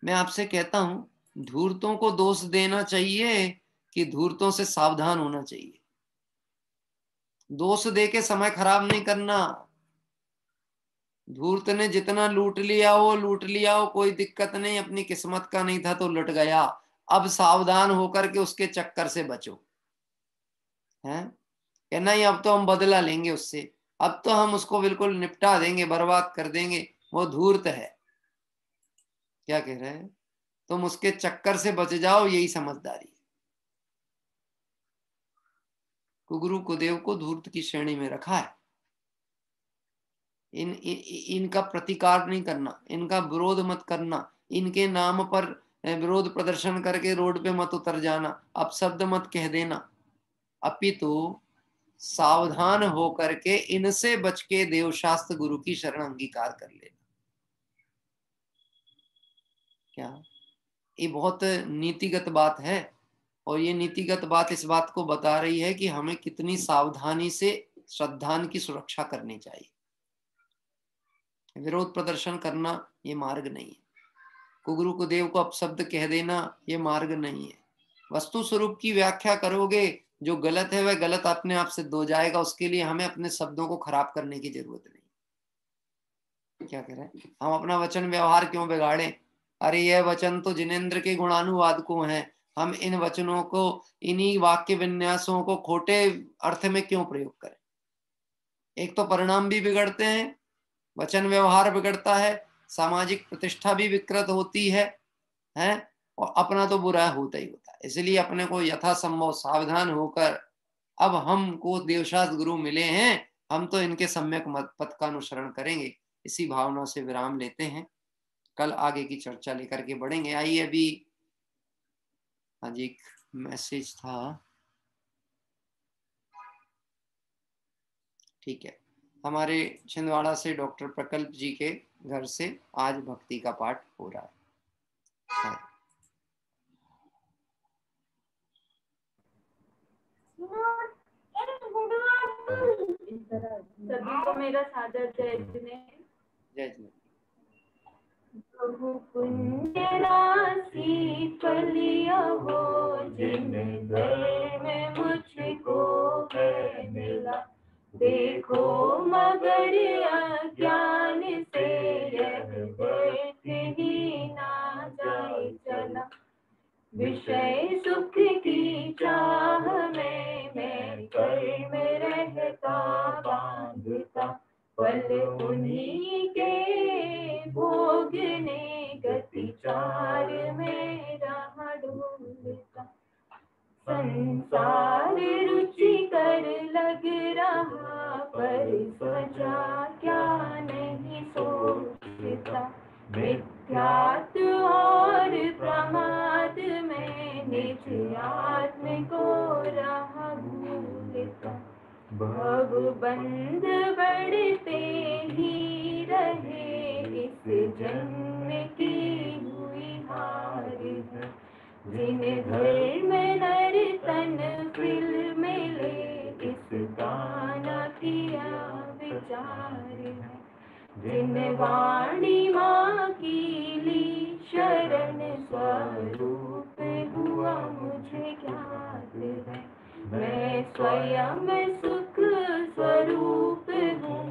मैं आपसे कहता हूं, धूर्तों को दोष देना चाहिए कि धूर्तों से सावधान होना चाहिए? दोष दे के समय खराब नहीं करना। धूर्त ने जितना लूट लिया वो लूट लिया, वो कोई दिक्कत नहीं, अपनी किस्मत का नहीं था तो लुट गया। अब सावधान होकर के उसके चक्कर से बचो। हैं? कहना ही अब तो हम बदला लेंगे उससे, अब तो हम उसको बिल्कुल निपटा देंगे, बर्बाद कर देंगे, वो धूर्त है। क्या कह रहे हैं? तुम उसके चक्कर से बच जाओ, यही समझदारी है। कुगुरु कुदेव को धूर्त की श्रेणी में रखा है। इनका प्रतिकार नहीं करना, इनका विरोध मत करना, इनके नाम पर विरोध प्रदर्शन करके रोड पे मत उतर जाना, अपशब्द मत कह देना, अपितु सावधान हो करके इनसे बच के देवशास्त्र गुरु की शरण अंगीकार कर लेना। क्या ये बहुत नीतिगत बात है, और ये नीतिगत बात इस बात को बता रही है कि हमें कितनी सावधानी से श्रद्धान की सुरक्षा करनी चाहिए। विरोध प्रदर्शन करना ये मार्ग नहीं है। कुगुरु कुदेव को अपशब्द कह देना ये मार्ग नहीं है। वस्तु स्वरूप की व्याख्या करोगे, जो गलत है वह गलत अपने आप सिद्ध हो जाएगा, उसके लिए हमें अपने शब्दों को खराब करने की जरूरत नहीं। क्या कह रहे हैं? हम अपना वचन व्यवहार क्यों बिगाड़े? अरे यह वचन तो जिनेंद्र के गुणानुवाद को हैं, हम इन वचनों को, इन्हीं वाक्य विन्यासों को खोटे अर्थ में क्यों प्रयोग करें? एक तो परिणाम भी बिगड़ते हैं, वचन व्यवहार बिगड़ता है, सामाजिक प्रतिष्ठा भी विकृत होती है, और अपना तो बुरा होता ही होता है। इसलिए अपने को यथासंभव सावधान होकर, अब हमको देवशास्त्र गुरु मिले हैं, हम तो इनके सम्यक मत पथ का अनुसरण करेंगे। इसी भावना से विराम लेते हैं, कल आगे की चर्चा लेकर के बढ़ेंगे। आइए अभी आज एक मैसेज था, ठीक है, हमारे छिंदवाड़ा से डॉक्टर प्रकल्प जी के घर से आज भक्ति का पाठ हो रहा है। सभी को मेरा सादर जय जिने। जय जिने। प्रभु पुण्य राशि फलिया हो, जिन दर में मुझको है मिला। देखो मगर अज्ञान से यह व्यर्थ ही ना जाए चला। विषय सुख की चाह में मैं कर्म रहता बांधता। फल उन्हीं के भोगने गति चार में रहा ढूंढता। संसार रुचि कर लग रहा, पर सजा क्या नहीं सोचता। मिथ्यात और प्रमाद में निज आत्म को रहा भूलता। भव बंध बढ़ते ही रहे, इस जन्म की हुई हार है। जिन धर्म नर तन फिर मिले, इस गाना किया विचार है। जिन वाणी माँ की ली शरण, स्वरूप हुआ मुझे ज्ञात है। मैं स्वयं सुख स्वरूप हूँ,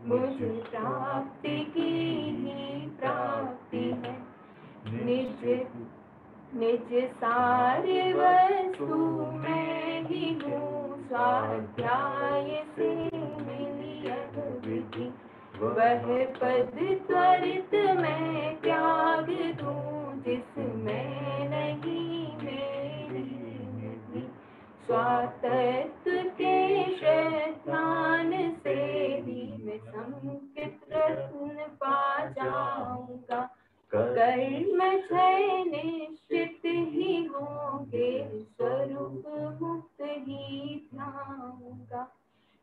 मुझ प्राप्ति की ही प्राप्ति है। निज सारे वस्तु मैं ही हूँ, स्वाध्याय से मिली यह विधि। वह पद त्वरित मैं त्याग दूँ, जिसमें नहीं मेरी निधि। स्वातत्व के स्नान से ही मैं संकित रत्न पा जाऊँगा। ध्याऊंगा।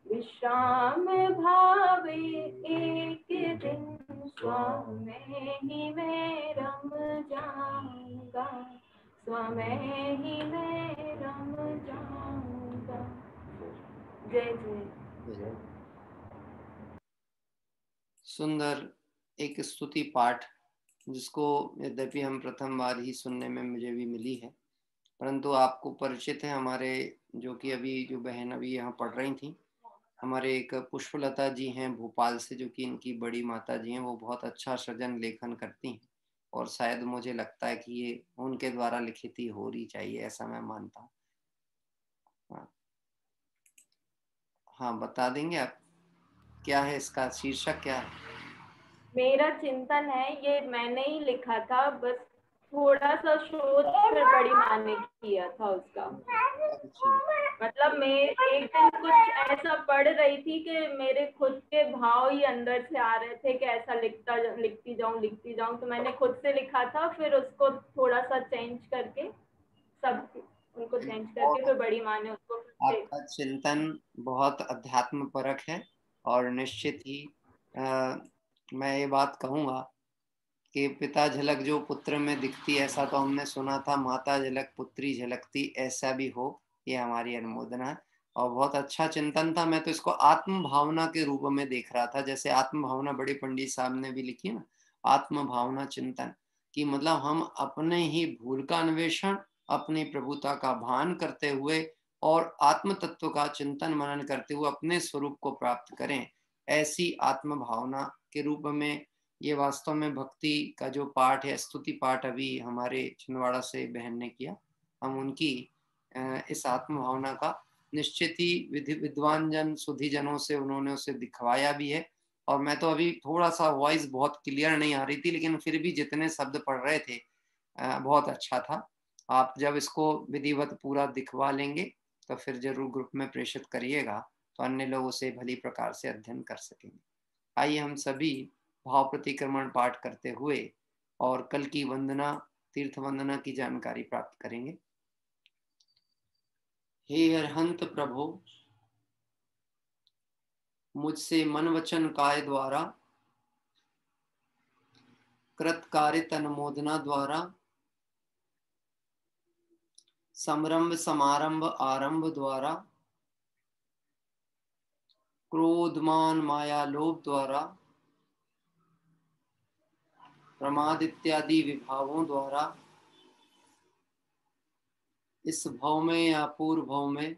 विश्राम भावे एक दिन स्वमें ही मैं रम जाऊंगा, स्वमें ही मैं रम जाऊंगा। जय जय। सुंदर एक स्तुति पाठ, जिसको यद्यपि हम प्रथम बार ही सुनने में मुझे भी मिली है, परंतु आपको परिचित है। हमारे जो कि अभी जो बहन अभी यहाँ पढ़ रही थी, हमारे एक पुष्पलता जी हैं भोपाल से, जो कि इनकी बड़ी माता जी हैं। वो बहुत अच्छा सृजन लेखन करती हैं और शायद मुझे लगता है कि ये उनके द्वारा लिखित ही हो रही चाहिए, ऐसा मैं मानता हूँ। हाँ, बता देंगे आप क्या है इसका शीर्षक, क्या है? मेरा चिंतन है, ये मैंने ही लिखा था, बस थोड़ा सा शोध फिर बड़ी माँ ने किया था उसका। मतलब मैं एक दिन कुछ ऐसा पढ़ रही थी कि मेरे खुद के भाव ही अंदर से आ रहे थे कि ऐसा लिखती जाऊं, तो मैंने खुद से लिखा था, फिर उसको थोड़ा सा चेंज करके उनको चेंज करके फिर बड़ी माँ ने उसको आपका चिंतन बहुत अध्यात्म परक है और निश्चित ही मैं ये बात कहूंगा कि पिता झलक जो पुत्र में दिखती, ऐसा तो हमने सुना था, माता झलक पुत्री झलकती, ऐसा भी हो, ये हमारी अनुमोदना है। और बहुत अच्छा चिंतन था। मैं तो इसको आत्म भावना के रूप में देख रहा था, जैसे आत्म भावना बड़े पंडित साहब ने भी लिखी ना, आत्म भावना चिंतन की मतलब हम अपने ही भूल का अन्वेषण, अपनी प्रभुता का भान करते हुए और आत्म तत्व का चिंतन मनन करते हुए अपने स्वरूप को प्राप्त करें, ऐसी आत्म भावना के रूप में ये वास्तव में भक्ति का जो पाठ है, स्तुति पाठ अभी हमारे छिंदवाड़ा से बहन ने किया, हम उनकी इस आत्म भावना का निश्चित ही विद्वान जन सुधी जनों से उन्होंने उसे दिखवाया भी है। और मैं तो अभी थोड़ा सा वॉइस बहुत क्लियर नहीं आ रही थी, लेकिन फिर भी जितने शब्द पढ़ रहे थे बहुत अच्छा था। आप जब इसको विधिवत पूरा दिखवा लेंगे तो फिर जरूर ग्रुप में प्रेषित करिएगा, तो अन्य लोग उसे भली प्रकार से अध्ययन कर सकेंगे। आइए हम सभी भाव प्रतिक्रमण पाठ करते हुए और कल की वंदना, तीर्थ वंदना की जानकारी प्राप्त करेंगे। हे अरहंत प्रभु, मुझसे मन वचन काय द्वारा कृत कारित अनुमोदना द्वारा समरंभ समारंभ आरंभ द्वारा क्रोधमान माया लोभ द्वारा प्रमाद इत्यादि विभावों द्वारा इस भव में या पूर्व भव में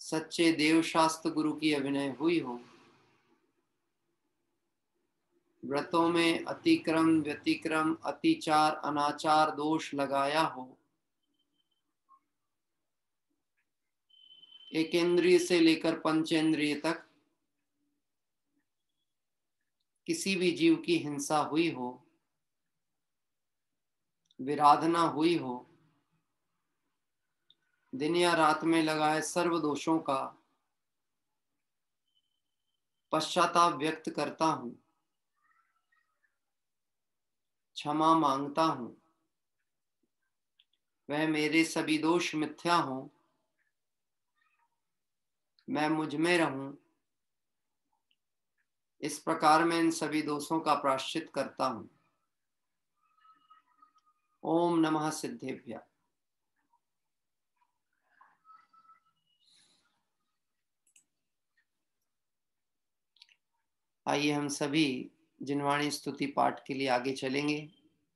सच्चे देव शास्त्र गुरु की अभिनय हुई हो, व्रतों में अतिक्रम व्यतिक्रम अतिचार अनाचार दोष लगाया हो, एक इंद्रिय से लेकर पंचेंद्रिय तक किसी भी जीव की हिंसा हुई हो, विराधना हुई हो, दिन या रात में लगाए सर्व दोषों का पश्चाताप व्यक्त करता हूं, क्षमा मांगता हूं। वह मेरे सभी दोष मिथ्या हों, मैं मुझ में रहूं, इस प्रकार मैं इन सभी दोषों का प्रायश्चित करता हूं। ओम नमः सिद्धेभ्य। आइए हम सभी जिनवाणी स्तुति पाठ के लिए आगे चलेंगे।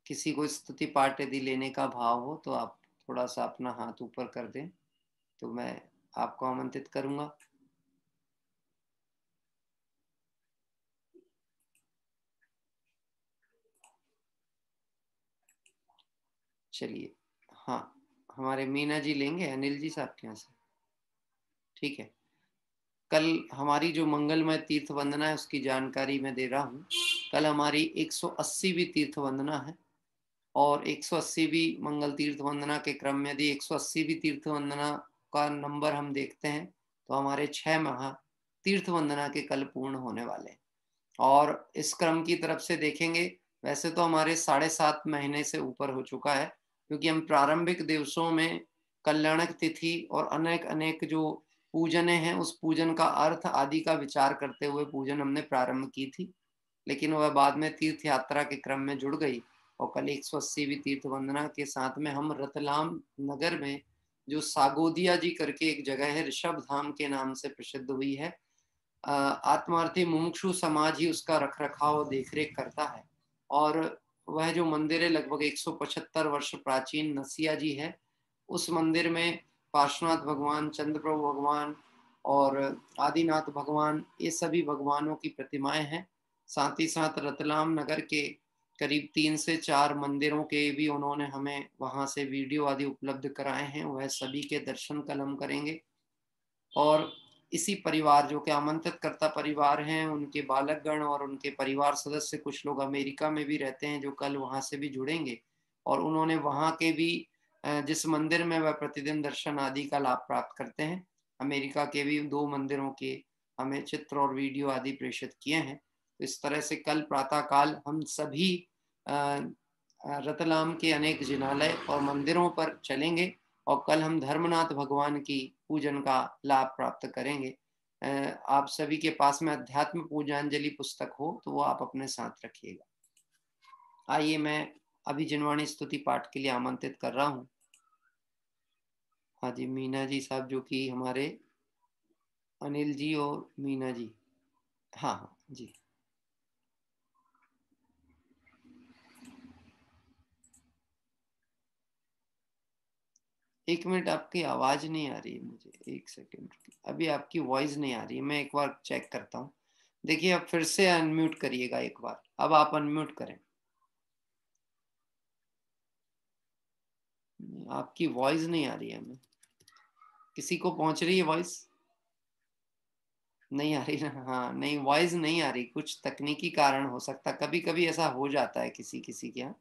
किसी को स्तुति पाठ यदि लेने का भाव हो तो आप थोड़ा सा अपना हाथ ऊपर कर दें, तो मैं आपको आमंत्रित करूंगा। चलिए, हाँ, हमारे मीना जी लेंगे अनिल जी साहब के यहाँ से, ठीक है। कल हमारी जो मंगलमय तीर्थ वंदना है उसकी जानकारी मैं दे रहा हूँ। कल हमारी 180वीं तीर्थ वंदना है और 180वीं मंगल तीर्थ वंदना के क्रम में यदि 180वीं तीर्थ वंदना का नंबर हम देखते हैं तो हमारे 6 माह तीर्थ वंदना के कल पूर्ण होने वाले हैं। और इस क्रम की तरफ से देखेंगे, वैसे तो हमारे 7.5 महीने से ऊपर हो चुका है, क्योंकि हम प्रारंभिक दिवसों में कल्याणक तिथि और अनेक अनेक जो पूजने हैं, उस पूजन का अर्थ आदि का विचार करते हुए पूजन हमने प्रारंभ की थी, लेकिन वह बाद में तीर्थ यात्रा के क्रम में जुड़ गई और कल 180वीं तीर्थ वंदना के साथ में हम रतलाम नगर में जो सागोदिया जी करके एक जगह है, ऋषभ धाम के नाम से प्रसिद्ध हुई है, आत्मार्थी मुमुक्षु समाज ही उसका रख रखाव और देखरेख करता है। और वह जो मंदिर है लगभग 175 वर्ष प्राचीन नसिया जी है, उस मंदिर में पार्श्वनाथ भगवान, चंद्रप्रभु भगवान और आदिनाथ भगवान, ये सभी भगवानों की प्रतिमाएं हैं। साथ ही साथ रतलाम नगर के करीब 3 से 4 मंदिरों के भी उन्होंने हमें वहां से वीडियो आदि उपलब्ध कराए हैं, वह सभी के दर्शन कल हम करेंगे। और इसी परिवार जो कि आमंत्रित करता परिवार हैं, उनके बालकगण और उनके परिवार सदस्य कुछ लोग अमेरिका में भी रहते हैं जो कल वहां से भी जुड़ेंगे, और उन्होंने वहां के भी जिस मंदिर में वह प्रतिदिन दर्शन आदि का लाभ प्राप्त करते हैं, अमेरिका के भी 2 मंदिरों के हमें चित्र और वीडियो आदि प्रेषित किए हैं। तो इस तरह से कल प्रातः काल हम सभी रतलाम के अनेक जिनालय और मंदिरों पर चलेंगे और कल हम धर्मनाथ भगवान की पूजन का लाभ प्राप्त करेंगे। आप सभी के पास में अध्यात्म पूजांजलि पुस्तक हो तो वो आप अपने साथ रखिएगा। आइए मैं अभी जिनवाणी स्तुति पाठ के लिए आमंत्रित कर रहा हूँ। हाँ जी, मीना जी साहब जो कि हमारे अनिल जी और मीना जी, हाँ हाँ जी। एक मिनट, आपकी आवाज नहीं आ रही है मुझे, एक सेकंड, अभी आपकी वॉइस नहीं आ रही है, मैं एक बार चेक करता हूँ। देखिए आप फिर से अनम्यूट करिएगा एक बार, अब आप अनम्यूट करें। आपकी वॉइस नहीं आ रही है हमें। किसी को पहुंच रही है वॉइस? नहीं आ रही ना? हाँ नहीं, वॉइस नहीं आ रही, कुछ तकनीकी कारण हो सकता, कभी कभी ऐसा हो जाता है किसी किसी के यहाँ।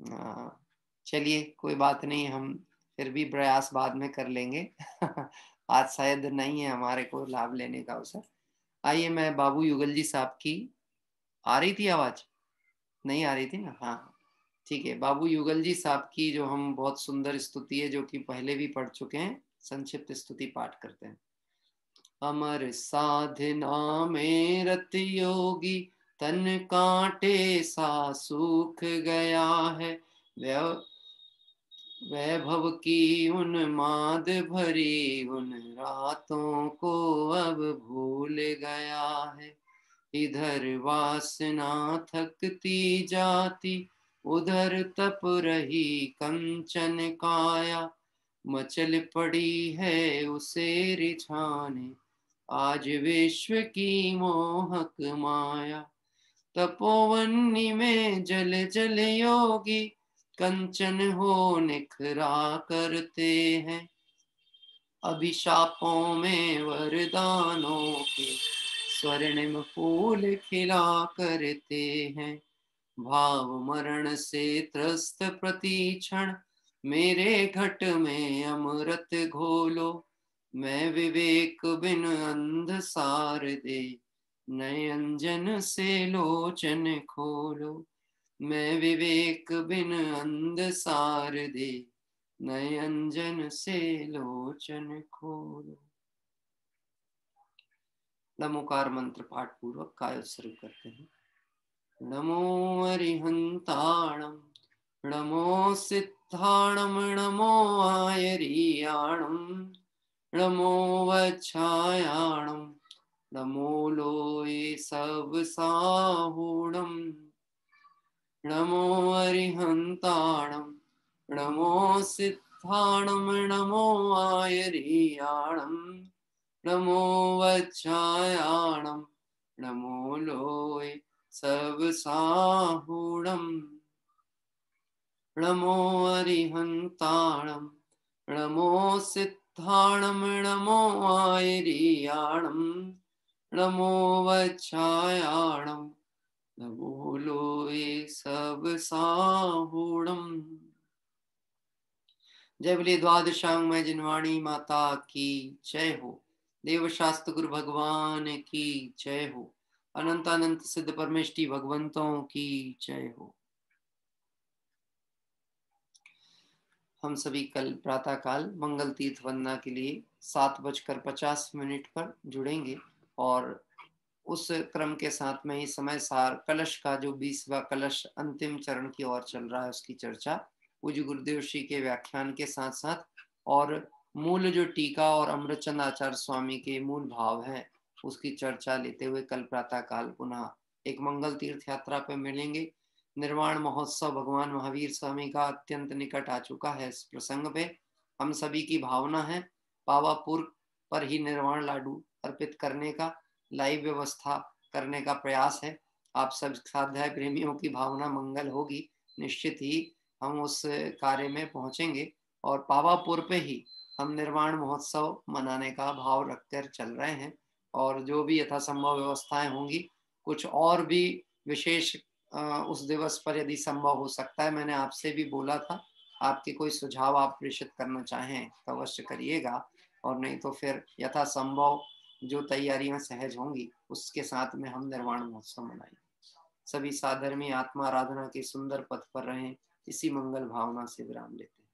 हाँ चलिए कोई बात नहीं, हम फिर भी प्रयास बाद में कर लेंगे। आज शायद नहीं है हमारे को लाभ लेने का अवसर। आइए मैं बाबू युगल जी साहब की, आ रही थी आवाज? नहीं आ रही थी ना? हाँ ठीक है, बाबू युगल जी साहब की जो हम बहुत सुंदर स्तुति है जो कि पहले भी पढ़ चुके हैं, संक्षिप्त स्तुति पाठ करते हैं। अमर साधना में रत योगी, तन कांटे सा सूख गया है, वैभव की उन्माद भरी उन रातों को अब भूल गया है। इधर वासना थकती जाती, उधर तप रही कंचन काया, मचल पड़ी है उसे रिझाने आज विश्व की मोहक माया। तपोवनी में जल जल योगी, कंचन हो निखरा करते हैं, अभिशापों में वरदानों के स्वर्णिम फूल खिला करते हैं। भाव मरण से त्रस्त प्रतीक्षण, मेरे घट में अमृत घोलो, मैं विवेक बिन अंध सार दे, नयंजन से लोचन खोलो, मैं विवेक बिन अंध सार दे, नयंजन से लोचन खोलो। नमोकार मंत्र पाठ पूर्वक काय उत्सर्ग करते हैं। नमो अरिहंताणं, नमो सिद्धाणं, नमो आयरियाणं, नमो वच्छायाणं, नमो लोये सब साहूणं, नमो अरिहंताणं, नमो सिद्धाणं, नमो आयरियाणं, नमो वच्छायाणं, नमो लोये सब साहूणं, नमो अरिहंताणं, नमो सिद्धाणं, नमो आयरियाणं, नमो वच्छायाणं, नमो लोये सब साहूणं। जय बोले द्वादशांग में जिनवाणी माता की जय हो। देवशास्त्र गुरु भगवान की जय हो। अनंत अनंत सिद्ध परमेष्टि भगवंतों की जय हो। हम सभी कल प्रातः काल मंगल तीर्थ वंदना के लिए 7:50 पर जुड़ेंगे और उस क्रम के साथ में ही समय सार कलश का जो 20वां कलश अंतिम चरण की ओर चल रहा है उसकी चर्चा पूज्य गुरुदेव श्री के व्याख्यान के साथ साथ और मूल जो टीका और अमृतचंद आचार्य स्वामी के मूल भाव है उसकी चर्चा लेते हुए कल प्रातः काल पुनः एक मंगल तीर्थ यात्रा पर मिलेंगे। निर्वाण महोत्सव भगवान महावीर स्वामी का अत्यंत निकट आ चुका है। इस प्रसंग पे हम सभी की भावना है पावापुर पर ही निर्वाण लाडू अर्पित करने का लाइव व्यवस्था करने का प्रयास है। आप सब स्वाध्याय प्रेमियों की भावना मंगल होगी, निश्चित ही हम उस कार्य में पहुंचेंगे और पावापुर पे ही हम निर्वाण महोत्सव मनाने का भाव रखकर चल रहे हैं और जो भी यथासंभव व्यवस्थाएं होंगी कुछ और भी विशेष उस दिवस पर यदि संभव हो सकता है। मैंने आपसे भी बोला था आपके कोई सुझाव आप प्रेषित करना चाहें तो अवश्य करिएगा और नहीं तो फिर यथासंभव जो तैयारियां सहज होंगी उसके साथ में हम निर्वाण महोत्सव मनाएंगे। सभी साधर्मी आत्मा आराधना के सुंदर पथ पर रहें, इसी मंगल भावना से विराम लेते हैं।